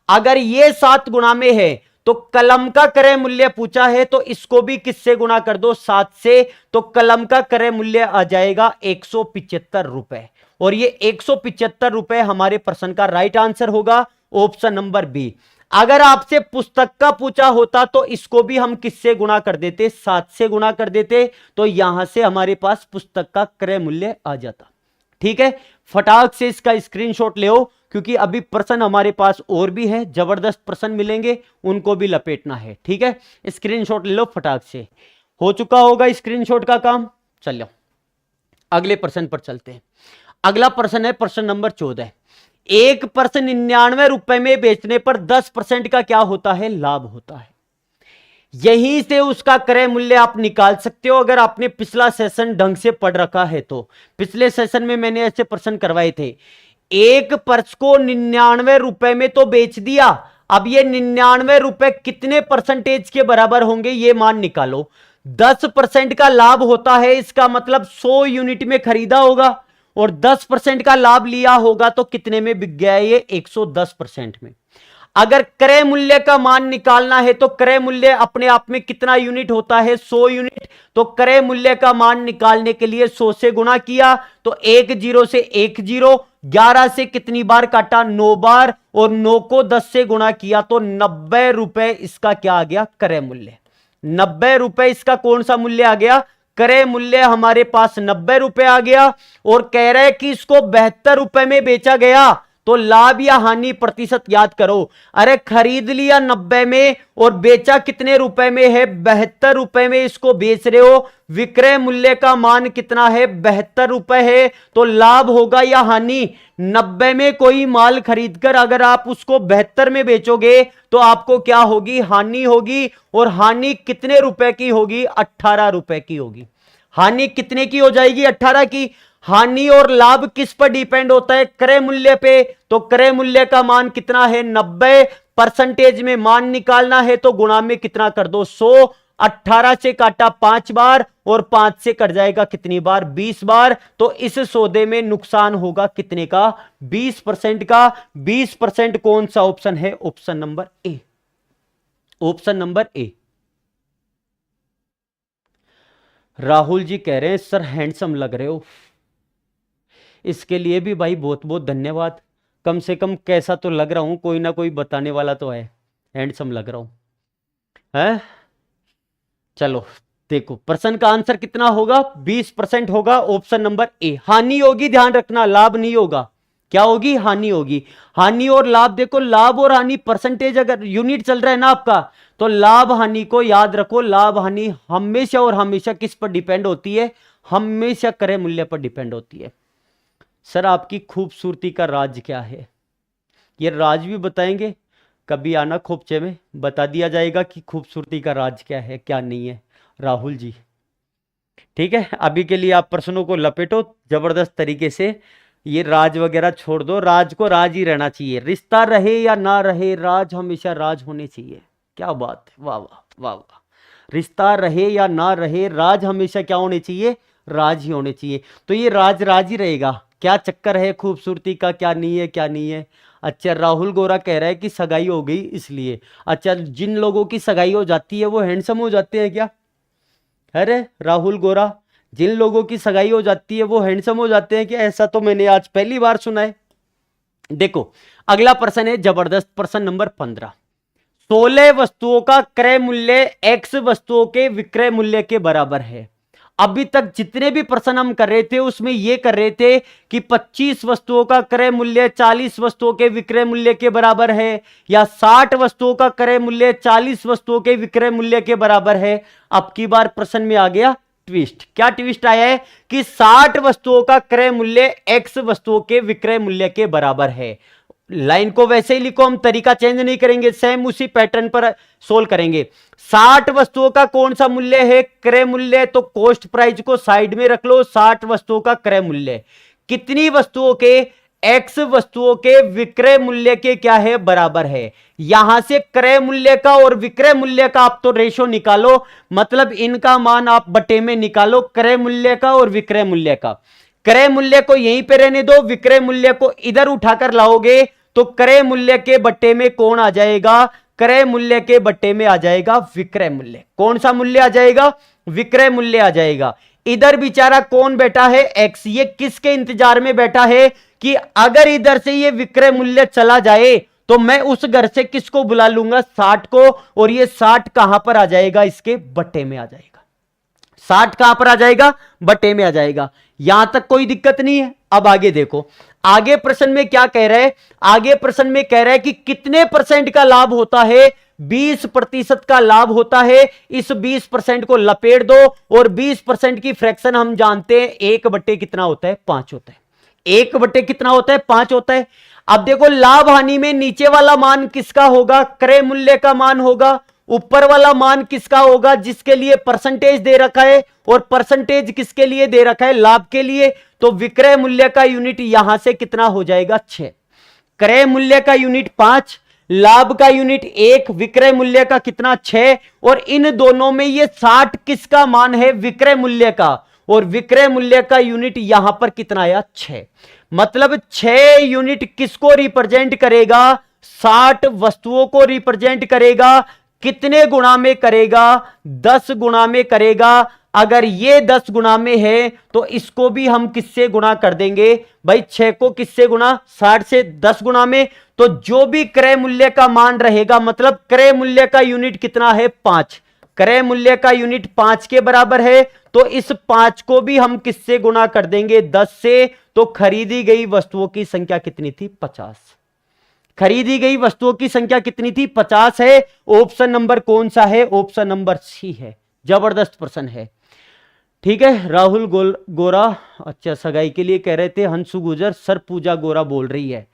[SPEAKER 1] अगर ये 7 गुणा में है तो कलम का क्रय मूल्य पूछा है तो इसको भी किससे गुणा कर दो, 7 से। तो कलम का क्रय मूल्य आ जाएगा 175 रुपए। और ये 175 रुपए हमारे प्रश्न का राइट आंसर होगा, ऑप्शन नंबर बी। अगर आपसे पुस्तक का पूछा होता तो इसको भी हम किससे गुणा कर देते, 7 से गुणा कर देते, तो यहां से हमारे पास पुस्तक का क्रय मूल्य आ जाता। ठीक है, फटाक से इसका स्क्रीनशॉट ले, क्योंकि अभी प्रश्न हमारे पास और भी है, जबरदस्त प्रश्न मिलेंगे, उनको भी लपेटना है। ठीक है, स्क्रीनशॉट ले लो फटाक से। हो चुका होगा स्क्रीनशॉट का काम। चलो अगले प्रश्न पर चलते हैं। अगला प्रश्न है प्रश्न नंबर 14। एक प्रश्न 99 रुपए में बेचने पर 10% का क्या होता है, लाभ होता है। यहीं से उसका क्रय मूल्य आप निकाल सकते हो अगर आपने पिछला सेशन ढंग से पढ़ रखा है तो। पिछले सेशन में मैंने ऐसे प्रश्न करवाए थे। एक पर्स को 99 रुपए में तो बेच दिया, अब ये 99 रुपए कितने परसेंटेज के बराबर होंगे ये मान निकालो। 10% का लाभ होता है, इसका मतलब 100 यूनिट में खरीदा होगा और 10% का लाभ लिया होगा तो कितने में बिक गया ये, 110% में। अगर क्रय मूल्य का मान निकालना है तो क्रय मूल्य अपने आप में कितना यूनिट होता है, 100 यूनिट। तो क्रय मूल्य का मान निकालने के लिए 100 से गुणा किया तो 1 0 से 1 0, 11 से कितनी बार काटा, 9 बार, और 9 को 10 से गुणा किया तो 90 रुपए इसका क्या आ गया, क्रय मूल्य। 90 रुपए इसका कौन सा मूल्य आ गया, क्रय मूल्य हमारे पास 90 रुपए आ गया। और कह रहे हैं कि इसको 72 रुपए में बेचा गया तो लाभ या हानि प्रतिशत याद करो। अरे खरीद लिया 90 में और बेचा कितने रुपए में है, 72 रुपए में इसको बेच रहे हो। विक्रय मूल्य का मान कितना है, 72 रुपए है। तो लाभ होगा या हानि, 90 में कोई माल खरीदकर अगर आप उसको 72 में बेचोगे तो आपको क्या होगी, हानि होगी। और हानि कितने रुपए की होगी, 18 रुपए की होगी। हानि कितने की हो जाएगी, 18 की। हानि और लाभ किस पर डिपेंड होता है, क्रय मूल्य पे। तो क्रय मूल्य का मान कितना है, 90। परसेंटेज में मान निकालना है तो गुणा में कितना कर दो, 100। 18 से काटा 5 बार और 5 से कट जाएगा कितनी बार, 20 बार। तो इस सौदे में नुकसान होगा कितने का, 20% का। 20% कौन सा ऑप्शन है, option number A. Option number A. Rahul ji कह रहे हैं सर हैंडसम लग रहे हो। इसके लिए भी भाई बहुत बहुत धन्यवाद। कम से कम कैसा तो लग रहा हूं, कोई ना कोई बताने वाला तो है, हैंडसम लग रहा हूं है। चलो देखो प्रश्न का आंसर कितना होगा, 20% होगा, ऑप्शन नंबर ए। हानि होगी, ध्यान रखना, लाभ नहीं होगा। क्या होगी, हानि होगी। हानि और लाभ, देखो लाभ और हानि परसेंटेज अगर यूनिट चल रहा है ना आपका, तो लाभ हानि को याद रखो। लाभ हानि हमेशा और हमेशा किस पर डिपेंड होती है, हमेशा क्रय मूल्य पर डिपेंड होती है। सर आपकी खूबसूरती का राज क्या है, ये राज भी बताएंगे। कभी आना खोपचे में, बता दिया जाएगा कि खूबसूरती का राज क्या है क्या नहीं है, राहुल जी। ठीक है, अभी के लिए आप प्रश्नों को लपेटो जबरदस्त तरीके से। ये राज वगैरह छोड़ दो, राज को राज ही रहना चाहिए, रिश्ता रहे या ना रहे राज हमेशा राज होने चाहिए। क्या बात है, वाह वाह वाह वाह। रिश्ता रहे या ना रहे राज हमेशा क्या होने चाहिए, राज ही होने चाहिए। तो ये राज राज ही रहेगा। क्या चक्कर है खूबसूरती का, क्या नहीं है क्या नहीं है। अच्छा राहुल गोरा कह रहा है कि सगाई हो गई इसलिए। अच्छा जिन लोगों की सगाई हो जाती है वो हैंडसम हो जाते हैं क्या? अरे राहुल गोरा, जिन लोगों की सगाई हो जाती है वो हैंडसम हो जाते हैं क्या? ऐसा तो मैंने आज पहली बार सुना है। देखो अगला प्रश्न है जबरदस्त, प्रश्न नंबर 15। 16 वस्तुओं का क्रय मूल्य एक्स वस्तुओं के विक्रय मूल्य के बराबर है। अभी तक जितने भी प्रश्न हम कर रहे थे उसमें यह कर रहे थे कि 25 वस्तुओं का क्रय मूल्य 40 वस्तुओं के विक्रय मूल्य के बराबर है, या 60 वस्तुओं का क्रय मूल्य 40 वस्तुओं के विक्रय मूल्य के बराबर है। अब की बार प्रश्न में आ गया ट्विस्ट। क्या ट्विस्ट आया है कि 60 वस्तुओं का क्रय मूल्य एक्स वस्तुओं के विक्रय मूल्य के बराबर है। लाइन को वैसे ही लिखो, हम तरीका चेंज नहीं करेंगे, सेम उसी पैटर्न पर सोल्व करेंगे। 60 वस्तुओं का कौन सा मूल्य है, क्रय मूल्य, तो कॉस्ट प्राइस को साइड में रख लो। 60 वस्तुओं का क्रय मूल्य कितनी वस्तुओं के, एक्स वस्तुओं के विक्रय मूल्य के क्या है, बराबर है। यहां से क्रय मूल्य का और विक्रय मूल्य का आप तो रेशो निकालो, मतलब इनका मान आप बटे में निकालो, क्रय मूल्य का और विक्रय मूल्य का। क्रय मूल्य को यहीं पे रहने दो, विक्रय मूल्य को इधर उठाकर लाओगे तो क्रय मूल्य के बट्टे में कौन आ जाएगा, क्रय मूल्य के बट्टे में आ जाएगा विक्रय मूल्य। कौन सा मूल्य आ जाएगा, विक्रय मूल्य आ जाएगा। इधर बेचारा कौन बैठा है, एक्स। ये किसके इंतजार में बैठा है कि अगर इधर से ये विक्रय मूल्य चला जाए तो मैं उस घर से किसको बुला लूंगा, 60 को, और ये 60 कहां पर आ जाएगा, इसके बट्टे में आ जाएगा। 60 कहां पर आ जाएगा, बट्टे में आ जाएगा। यहां तक कोई दिक्कत नहीं है। अब आगे देखो, आगे प्रश्न में क्या कह रहा है, आगे प्रश्न में कह रहा है कि कितने परसेंट का लाभ होता है, 20% का लाभ होता है। इस 20% को लपेट दो, और 20% की फ्रैक्शन हम जानते हैं 1/, कितना होता है, 5 होता है। 1/, कितना होता है, 5 होता है। अब देखो लाभ हानि में नीचे वाला मान किसका होगा, क्रय मूल्य का मान होगा। ऊपर वाला मान किसका होगा, जिसके लिए परसेंटेज दे रखा है, और परसेंटेज किसके लिए दे रखा है, लाभ के लिए। तो विक्रय मूल्य का यूनिट यहां से कितना हो जाएगा, 6। क्रय मूल्य का यूनिट 5, लाभ का यूनिट 1, विक्रय मूल्य का कितना, 6। और इन दोनों में ये 60 किसका मान है, विक्रय मूल्य का, और विक्रय मूल्य का यूनिट यहां पर कितना आया, 6। मतलब 6 यूनिट किसको रिप्रेजेंट करेगा, 60 वस्तुओं को रिप्रेजेंट करेगा। कितने गुणा में करेगा, 10 गुणा में करेगा। अगर ये 10 गुणा में है तो इसको भी हम किससे गुणा कर देंगे भाई, 6 को किससे गुणा, 60 से 10 गुणा में। तो जो भी क्रय मूल्य का मान रहेगा, मतलब क्रय मूल्य का यूनिट कितना है, 5। क्रय मूल्य का यूनिट 5 के बराबर है, तो इस 5 को भी हम किससे गुणा कर देंगे, 10 से। तो खरीदी गई वस्तुओं की संख्या कितनी थी, 50। खरीदी गई वस्तुओं की संख्या कितनी थी, 50 है। ऑप्शन नंबर कौन सा है, ऑप्शन नंबर सी है। जबरदस्त प्रश्न है, ठीक है। राहुल गोरा, अच्छा सगाई के लिए कह रहे थे। हंसु गुजर, सर पूजा गोरा बोल रही है।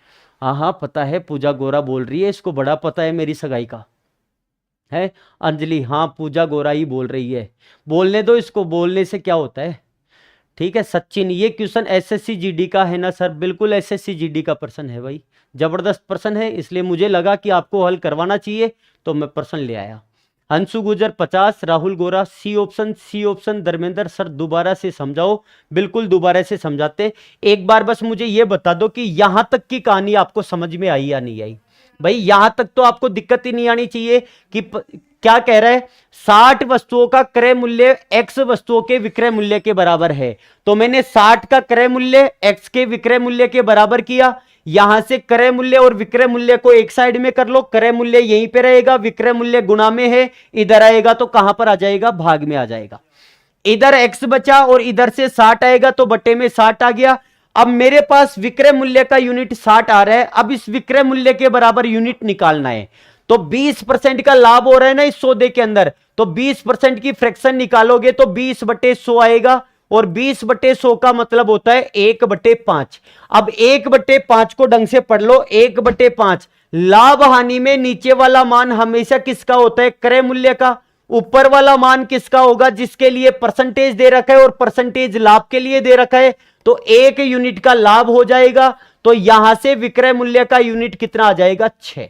[SPEAKER 1] हाँ हाँ पता है, पूजा गोरा बोल रही है, इसको बड़ा पता है मेरी सगाई का है। अंजलि, हाँ पूजा गोरा ही बोल रही है। बोलने दो इसको, बोलने से क्या होता है, ठीक है। सचिन, ये क्वेश्चन एसएससी जीडी का है ना सर? बिल्कुल एसएससी जीडी का प्रश्न है भाई, जबरदस्त प्रश्न है, इसलिए मुझे लगा कि आपको हल करवाना चाहिए तो मैं प्रश्न ले आया। हंसु गुजर 50, Rahul Gora C option, C option. Dharmendra sir दोबारा से समझाओ, बिल्कुल दोबारा से समझाते। एक बार बस मुझे ये बता दो कि यहां तक की कहानी आपको समझ में आई या नहीं आई। भाई यहां तक तो आपको दिक्कत ही नहीं आनी चाहिए कि क्या कह रहा है, 60 वस्तुओं का क्रय मूल्य एक्स वस्तुओं के विक्रय मूल्य के बराबर है। तो मैंने 60 का क्रय मूल्य एक्स के विक्रय मूल्य के बराबर किया। यहां से क्रय मूल्य और विक्रय मूल्य को एक साइड में कर लो, क्रय मूल्य यहीं पे रहेगा, विक्रय मूल्य गुणा में है, इधर आएगा तो कहां पर आ जाएगा, भाग में आ जाएगा। इधर एक्स बचा और इधर से 60 आएगा तो बट्टे में 60 आ गया। अब मेरे पास विक्रय मूल्य का यूनिट 60 आ रहा है। अब इस विक्रय मूल्य के बराबर यूनिट निकालना है। तो 20% का लाभ हो रहा है ना इस सौदे के अंदर, तो 20% की फ्रैक्शन निकालोगे तो 20/100 आएगा, और 20/100 का मतलब होता है 1/5। अब 1/5 को ढंग से पढ़ लो, 1/5। लाभ हानि में नीचे वाला मान हमेशा किसका होता है, क्रय मूल्य का। ऊपर वाला मान किसका होगा, जिसके लिए परसेंटेज दे रखा है, और परसेंटेज लाभ के लिए दे रखा है। तो 1 यूनिट का लाभ हो जाएगा। तो यहां से विक्रय मूल्य का यूनिट कितना आ जाएगा 6।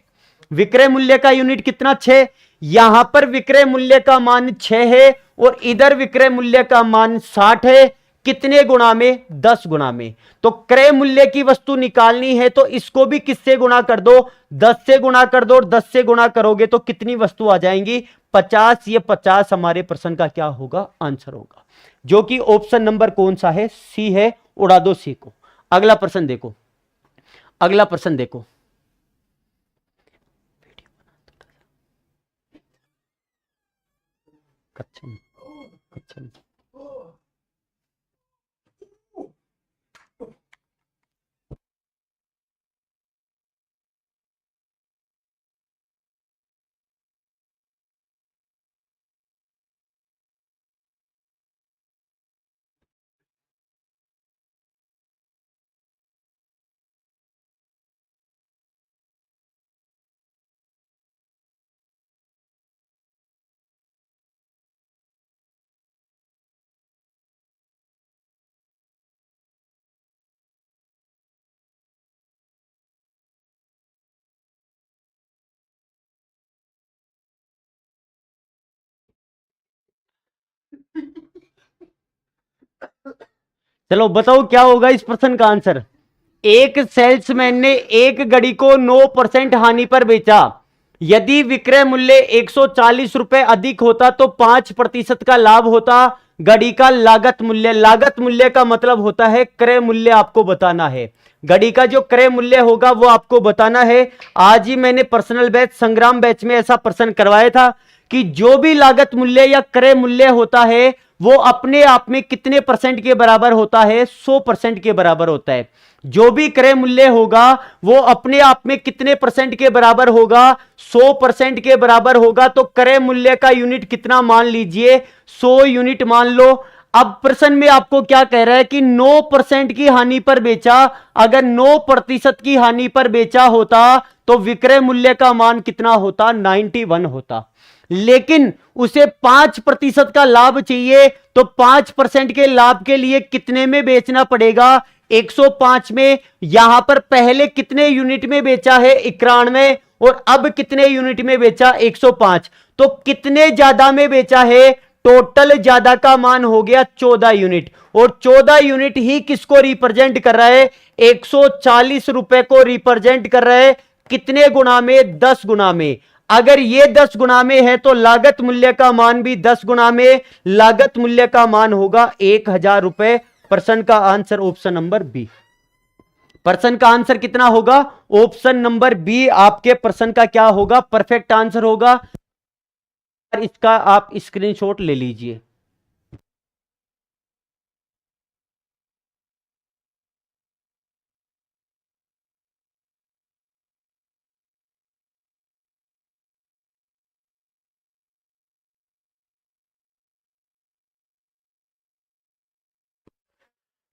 [SPEAKER 1] विक्रय मूल्य का यूनिट कितना 6। यहां पर विक्रय मूल्य का मान 6 है और इधर विक्रय मूल्य का मान 60 है। कितने गुणा में 10 गुणा में। तो क्रय मूल्य की वस्तु निकालनी है तो इसको भी किससे गुणा कर दो 10 से गुणा कर दो और 10 से गुणा करोगे तो कितनी वस्तु आ जाएंगी 50। ये 50 हमारे प्रश्न का क्या होगा आंसर होगा, जो कि ऑप्शन नंबर कौन सा है सी है। उड़ा दो सी को। अगला प्रश्न देखो, अगला प्रश्न देखो। कच्छम कच्छम चलो बताओ क्या होगा इस प्रश्न का आंसर। एक सेल्समैन ने एक घड़ी को 9% हानि पर बेचा। यदि विक्रय मूल्य 140 रुपए अधिक होता तो 5% का लाभ होता। घड़ी का लागत मूल्य, लागत मूल्य का मतलब होता है क्रय मूल्य आपको बताना है। घड़ी का जो क्रय मूल्य होगा वो आपको बताना है। आज ही मैंने पर्सनल बैच संग्राम बैच में ऐसा प्रश्न करवाया था कि जो भी लागत मूल्य या क्रय मूल्य होता है वो अपने आप में कितने परसेंट के बराबर होता है 100% के बराबर होता है। जो भी क्रय मूल्य होगा वो अपने आप में कितने परसेंट के बराबर होगा 100% के बराबर होगा। तो क्रय मूल्य का यूनिट कितना मान लीजिए 100 यूनिट मान लो। अब प्रश्न में आपको क्या कह रहा है कि 9% की हानि पर बेचा। अगर 9% की हानि पर बेचा होता तो विक्रय मूल्य का मान कितना होता 91 होता। लेकिन उसे 5% का लाभ चाहिए तो 5% के लाभ के लिए कितने में बेचना पड़ेगा 105 में। यहां पर पहले कितने यूनिट में बेचा है 91 और अब कितने यूनिट में बेचा 105। तो कितने ज्यादा में बेचा है, टोटल ज्यादा का मान हो गया 14 यूनिट। और 14 यूनिट ही किसको रिप्रेजेंट कर रहा है 140 रुपए को रिप्रेजेंट कर रहा है। कितने गुना में 10 गुना में। अगर ये 10 गुना में है तो लागत मूल्य का मान भी 10 गुना में, लागत मूल्य का मान होगा 1000 रुपए। प्रश्न का आंसर ऑप्शन नंबर बी। प्रश्न का आंसर कितना होगा ऑप्शन नंबर बी आपके प्रश्न का क्या होगा परफेक्ट आंसर होगा। इसका आप स्क्रीनशॉट ले लीजिए।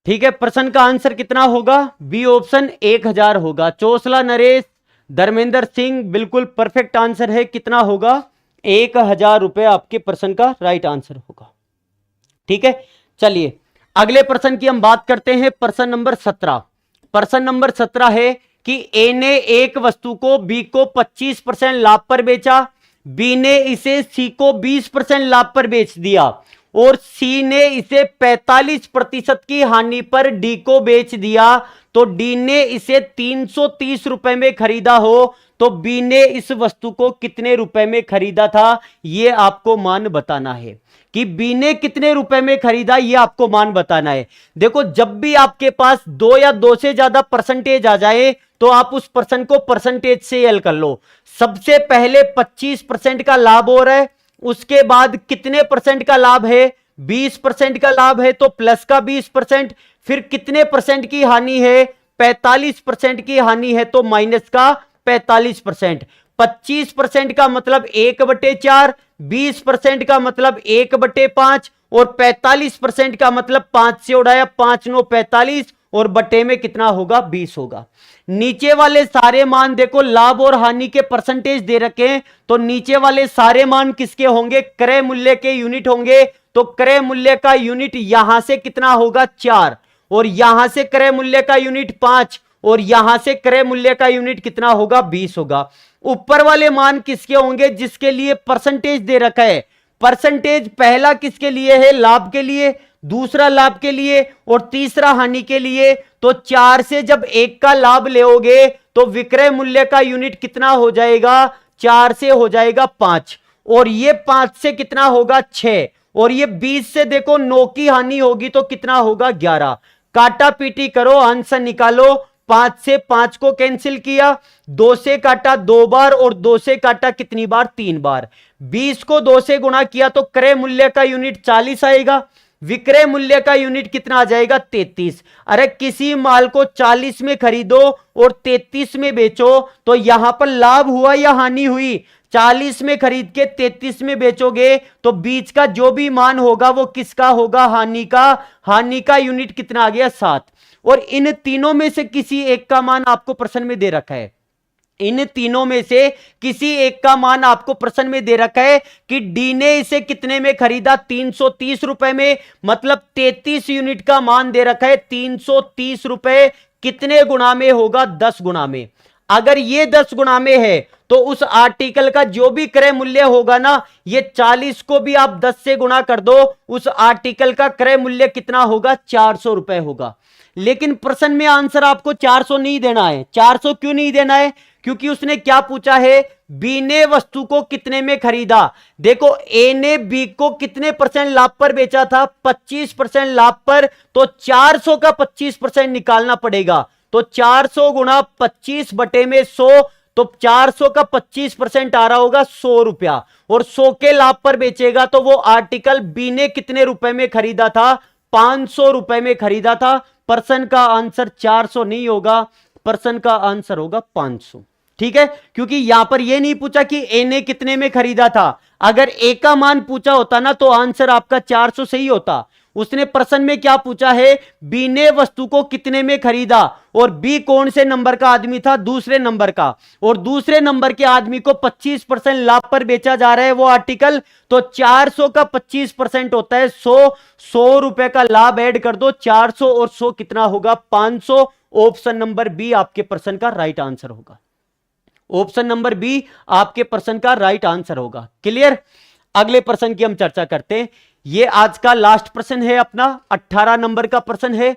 [SPEAKER 1] ठीक है, प्रश्न का आंसर कितना होगा बी ऑप्शन 1000 होगा। चोसला नरेश, धर्मेंद्र सिंह, बिल्कुल परफेक्ट आंसर है। कितना होगा 1000 रुपए आपके प्रश्न का राइट आंसर होगा। ठीक है, चलिए अगले प्रश्न की हम बात करते हैं। प्रश्न नंबर 17। प्रश्न नंबर 17 है कि ए ने एक वस्तु को बी को 25% लाभ पर बेचा। बी ने इसे सी को 20% लाभ पर बेच दिया और सी ने इसे 45% की हानि पर डी को बेच दिया। तो डी ने इसे 330 रुपए में खरीदा हो तो बी ने इस वस्तु को कितने रुपए में खरीदा था यह आपको मान बताना है। कि बी ने कितने रुपए में खरीदा यह आपको मान बताना है। देखो जब भी आपके पास 2 या 2 से ज्यादा परसेंटेज आ जाए तो आप उस पर्सन को परसेंटेज से हल कर लो। सबसे पहले 25% का लाभ हो रहा है, उसके बाद कितने परसेंट का लाभ है 20% का लाभ है तो प्लस का 20%। फिर कितने परसेंट की हानि है 45% की हानि है तो माइनस का 45%। 25% का मतलब 1/4, 20% का मतलब 1/5 और 45% का मतलब 5 से उड़ाया 5 9 45 और बटे में कितना होगा 20 होगा। नीचे वाले सारे मान देखो लाभ और हानि के परसेंटेज दे रखे हैं तो नीचे वाले सारे मान किसके होंगे क्रय मूल्य के यूनिट होंगे। तो क्रय मूल्य का यूनिट यहां से कितना होगा 4 और यहां से क्रय मूल्य का यूनिट 5 और यहां से क्रय मूल्य का यूनिट कितना होगा 20 होगा। ऊपर वाले मान किसके होंगे जिसके लिए परसेंटेज दे रखा है। परसेंटेज पहला किसके लिए है लाभ के लिए, दूसरा लाभ के लिए और तीसरा हानि के लिए। तो 4 से जब 1 का लाभ लेोगे तो विक्रय मूल्य का यूनिट कितना हो जाएगा 4 से हो जाएगा 5 और ये 5 से कितना होगा 6 और ये 20 से देखो 9 की हानि होगी तो कितना होगा 11। काटा पीटी करो आंसर निकालो। 5 से 5 को कैंसिल किया, 2 से काटा 2 बार और 2 से काटा कितनी बार 3 बार। 20 को 2 से गुणा किया तो क्रय मूल्य का यूनिट 40 आएगा, विक्रय मूल्य का यूनिट कितना आ जाएगा 33। अरे किसी माल को 40 में खरीदो और 33 में बेचो तो यहां पर लाभ हुआ या हानि हुई। 40 में खरीद के 33 में बेचोगे तो बीच का जो भी मान होगा वो किसका होगा हानि का। हानि का यूनिट कितना आ गया 7 और इन तीनों में से किसी एक का मान आपको प्रश्न में दे रखा है। इन तीनों में से किसी एक का मान आपको प्रश्न में दे रखा है कि डी ने इसे कितने में खरीदा 330 रुपए में, मतलब 33 यूनिट का मान दे रखा है। 330 रुपए कितने गुना में होगा 10 गुना में। अगर ये 10 गुना में है तो उस आर्टिकल का जो भी क्रय मूल्य होगा ना ये 40 को भी आप 10 से गुणा कर दो, उस आर्टिकल का क्रय मूल्य कितना होगा 400 रुपए होगा। लेकिन प्रश्न में आंसर आपको 400 नहीं देना है। 400 क्यों नहीं देना है, क्योंकि उसने क्या पूछा है बी ने वस्तु को कितने में खरीदा। देखो ए ने बी को कितने परसेंट लाभ पर बेचा था 25% लाभ पर, तो 400 का 25% निकालना पड़ेगा। तो 400 गुणा 25 बटे में 100, तो 400 का 25% आ रहा होगा 100 रुपया और 100 के लाभ पर बेचेगा तो वो आर्टिकल बी ने कितने रुपए में खरीदा था 500 रुपए में खरीदा था। प्रश्न का आंसर 400 नहीं होगा, प्रश्न का आंसर होगा 500। ठीक है, क्योंकि यहां पर यह नहीं पूछा कि ए ने कितने में खरीदा था। अगर ए का मान पूछा होता ना तो आंसर आपका 400 सही होता। उसने प्रश्न में क्या पूछा है बी ने वस्तु को कितने में खरीदा और बी कौन से नंबर का आदमी था दूसरे नंबर का, और दूसरे नंबर के आदमी को 25% लाभ पर बेचा जा रहा है वो आर्टिकल। तो 400 का 25% होता है 100 रुपए का लाभ ऐड कर दो। 400 और 100 कितना होगा 500। ऑप्शन नंबर बी आपके प्रश्न का राइट आंसर होगा। ऑप्शन नंबर बी आपके प्रश्न का राइट आंसर होगा। क्लियर। अगले प्रश्न की हम चर्चा करते हैं। ये आज का लास्ट प्रश्न है अपना 18 नंबर का प्रश्न है।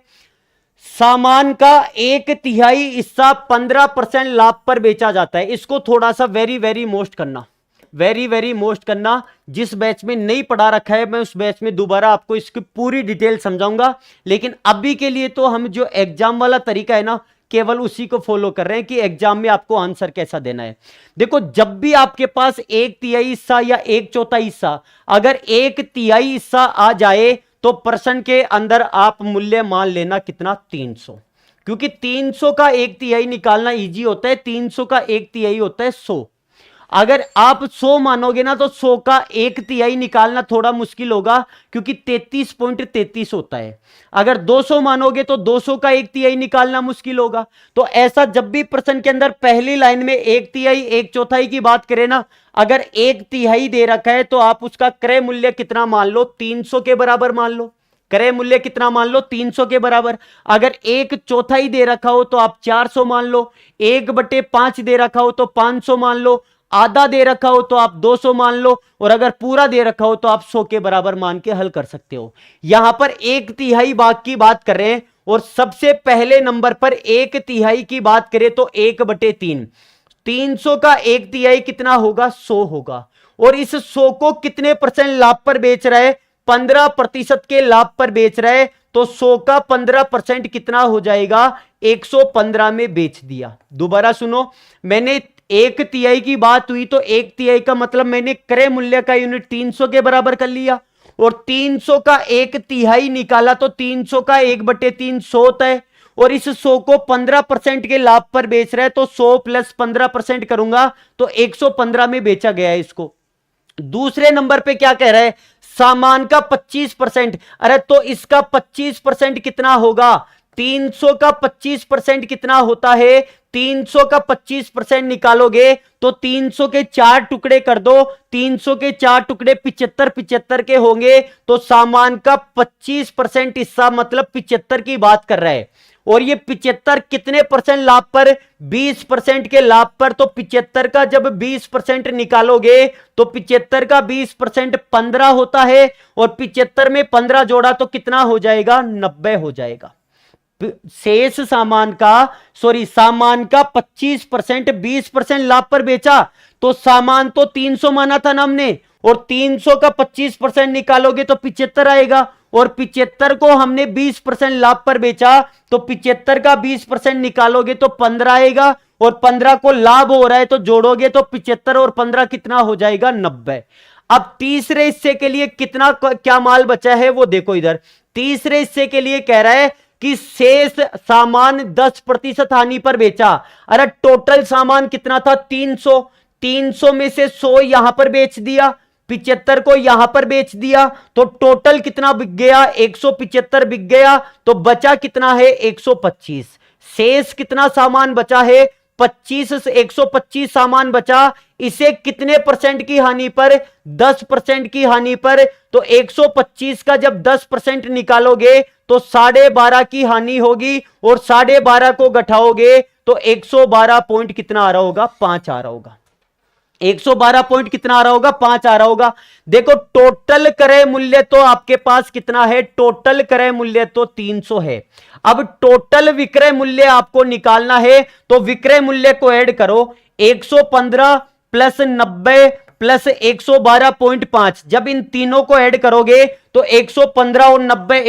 [SPEAKER 1] सामान का 1/3 हिस्सा 15% लाभ पर बेचा जाता है। इसको थोड़ा सा वेरी वेरी मोस्ट करना, वेरी वेरी मोस्ट करना। जिस बैच में नहीं पढ़ा रखा है मैं उस बैच में दोबारा आपको इसकी पूरी डिटेल समझाऊंगा, लेकिन अभी के लिए तो हम जो एग्जाम वाला तरीका है ना केवल उसी को फॉलो कर रहे हैं कि एग्जाम में आपको आंसर कैसा देना है। देखो जब भी आपके पास 1/3 हिस्सा या 1/4 हिस्सा, अगर 1/3 हिस्सा आ जाए तो प्रश्न के अंदर आप मूल्य मान लेना कितना 300, क्योंकि 300 का 1/3 निकालना इजी होता है। 300 का 1/3 होता है 100। अगर आप 100 मानोगे ना तो 100 का 1/3 निकालना थोड़ा मुश्किल होगा, क्योंकि 33.33 होता है। अगर 200 मानोगे तो 200 का 1/3 निकालना मुश्किल होगा। तो ऐसा जब भी प्रश्न के अंदर पहली लाइन में 1/3 1/4 की बात करें ना, अगर 1/3 दे रखा है तो आप उसका क्रय मूल्य कितना मान लो 300 के बराबर मान लो। क्रय मूल्य कितना मान लो 300 के बराबर। अगर 1/4 दे रखा हो तो आप 400 मान लो। 1/5 दे रखा हो तो 500 मान लो। आधा दे रखा हो तो आप 200 मान लो, और अगर पूरा दे रखा हो तो आप 100 के बराबर मान के हल कर सकते हो। यहां पर 1/3 भाग की बात कर रहे हैं और सबसे पहले नंबर पर 1/3 की बात करें तो 1/3। 300 का 1/3 कितना होगा 100 होगा, और इस 100 को कितने परसेंट लाभ पर बेच रहा है 15% के लाभ पर बेच रहा है। तो 100 का 15% कितना हो जाएगा 115 में बेच दिया। दोबारा सुनो, मैंने 1/3 की बात हुई तो 1/3 का मतलब मैंने क्रय मूल्य का यूनिट 300 के बराबर कर लिया, और 300 का 1/3 निकाला तो 300 का 1/3 100 होता है, और इस 100 को 15% के लाभ पर बेच रहा है तो 100 प्लस 15% करूंगा तो 115 में बेचा गया है इसको। दूसरे नंबर पे क्या कह रहा है सामान का 25%। अरे तो इसका 25% कितना होगा 300 का 25% कितना होता है? 300 का 25% निकालोगे तो 300 के 4 टुकड़े कर दो, 300 के 4 टुकड़े 75 75 के होंगे, तो सामान का 25% हिस्सा मतलब 75 की बात कर रहा है। और ये 75 कितने परसेंट लाभ पर? 20% के लाभ पर। तो 75 का जब 20% निकालोगे तो 75 का 20% 15 होता है, और 75 में 15 जोड़ा तो कितना हो जाएगा? 90 हो जाएगा। शेष सामान का 25% 20% लाभ पर बेचा, तो सामान तो 300 माना था ना हमने, और 300 का 25% निकालोगे तो 75 आएगा, और 75 को हमने 20% लाभ पर बेचा, तो 75 का 20% निकालोगे तो 15 आएगा, और 15 को लाभ हो रहा है तो जोड़ोगे तो 75 और 15 कितना हो जाएगा? 90। अब तीसरे हिस्से के लिए कितना क्या माल बचा है वो देखो इधर। तीसरे हिस्से के लिए कह रहा है कि शेष सामान 10% हानि पर बेचा। अरे टोटल सामान कितना था? 300। 300 में से 100 यहां पर बेच दिया, 75 को यहां पर बेच दिया, तो टोटल कितना बिक गया? 175 बिक गया। तो बचा कितना है? 125। शेष कितना सामान बचा है? 25 से 125 सामान बचा। इसे कितने परसेंट की हानि पर? 10% की हानि पर। तो 125 का जब 10% निकालोगे तो 12.5 की हानि होगी, और 12.5 को घटाओगे तो 112 पॉइंट कितना आ रहा होगा? 5 आ रहा होगा। 112 पॉइंट कितना आ रहा होगा? 5 आ रहा होगा। देखो टोटल क्रय मूल्य तो आपके पास कितना है? टोटल क्रय मूल्य तो 300 है। अब टोटल विक्रय मूल्य आपको निकालना है, तो विक्रय मूल्य को ऐड करो। 115 प्लस 90 प्लस 112.5, जब इन तीनों को ऐड करोगे तो 115 और 90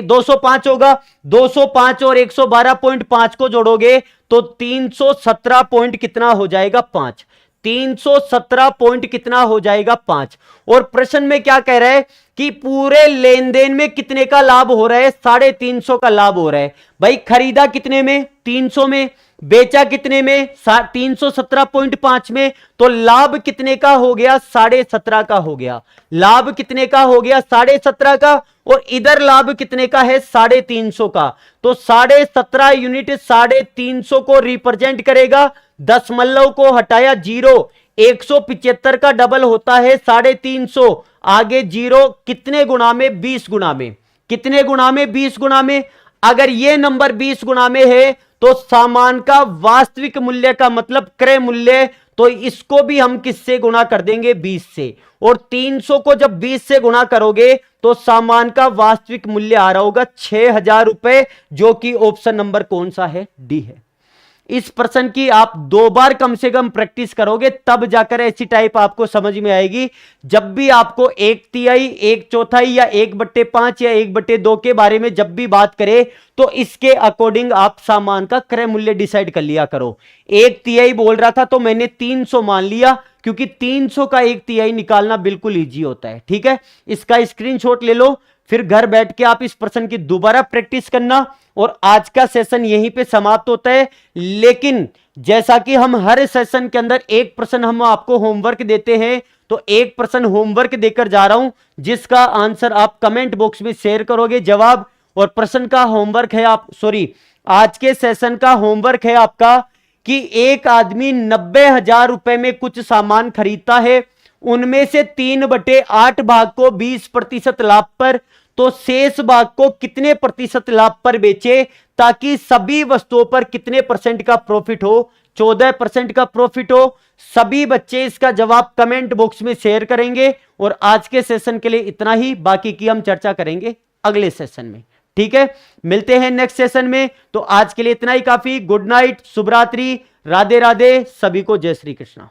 [SPEAKER 1] 205 होगा। 205 और 112.5 को जोड़ोगे तो 317 पॉइंट कितना हो जाएगा? 5। 317 पॉइंट कितना हो जाएगा? 5। और प्रश्न में क्या कह रहा है कि पूरे लेन देन में कितने का लाभ हो रहा है? 350 का लाभ हो रहा है। भाई खरीदा कितने में? 300 में। बेचा कितने में? 317.5 में। तो लाभ कितने का हो गया? 17.5 का हो गया। लाभ कितने का हो गया? 17.5 का। और इधर लाभ कितने का है? 350 का। तो 17.5 यूनिट 350 को रिप्रेजेंट करेगा। दशमलव को हटाया 0। 175 का डबल होता है 350। आगे 0 कितने गुना में? 20 गुना में। कितने गुना में? 20 गुना में। अगर ये नंबर 20 गुना में है तो सामान का वास्तविक मूल्य का मतलब क्रय मूल्य, तो इसको भी हम किससे गुना कर देंगे? 20 से। और 300 को जब 20 से गुना करोगे तो सामान का वास्तविक मूल्य आ रहा होगा 6000 रुपए, जो कि ऑप्शन नंबर कौन सा है? डी है। इस प्रश्न की आप 2 बार कम से कम प्रैक्टिस करोगे तब जाकर ऐसी टाइप आपको समझ में आएगी। जब भी आपको 1/3 1/4 या 1/5 या 1/2 के बारे में जब भी बात करे तो इसके अकॉर्डिंग आप सामान का क्रय मूल्य डिसाइड कर लिया करो। 1/3 बोल रहा था तो मैंने 300 मान लिया, क्योंकि 300 का 1/3 निकालना बिल्कुल ईजी होता है। ठीक है, इसका स्क्रीनशॉट ले लो, फिर घर बैठ के आप इस प्रश्न की दोबारा प्रैक्टिस करना। और आज का सेशन यहीं पे समाप्त होता है। लेकिन जैसा कि हम हर सेशन के अंदर एक प्रश्न हम आपको होमवर्क देते हैं, तो एक प्रश्न होमवर्क देकर जा रहा हूं, जिसका आंसर आप कमेंट बॉक्स में शेयर करोगे जवाब। और प्रश्न का होमवर्क है आज के सेशन का होमवर्क है आपका कि एक आदमी 90,000 रुपए में कुछ सामान खरीदता है, उनमें से 3/8 भाग को 20% लाभ पर, तो शेष भाग को कितने प्रतिशत लाभ पर बेचे, ताकि सभी वस्तुओं पर कितने परसेंट का प्रॉफिट हो? 14% का प्रॉफिट हो। सभी बच्चे इसका जवाब कमेंट बॉक्स में शेयर करेंगे। और आज के सेशन के लिए इतना ही, बाकी की हम चर्चा करेंगे अगले सेशन में। ठीक है, मिलते हैं नेक्स्ट सेशन में। तो आज के लिए इतना ही काफी। गुड नाइट, शुभ रात्रि, राधे राधे, सभी को जय श्री कृष्णा।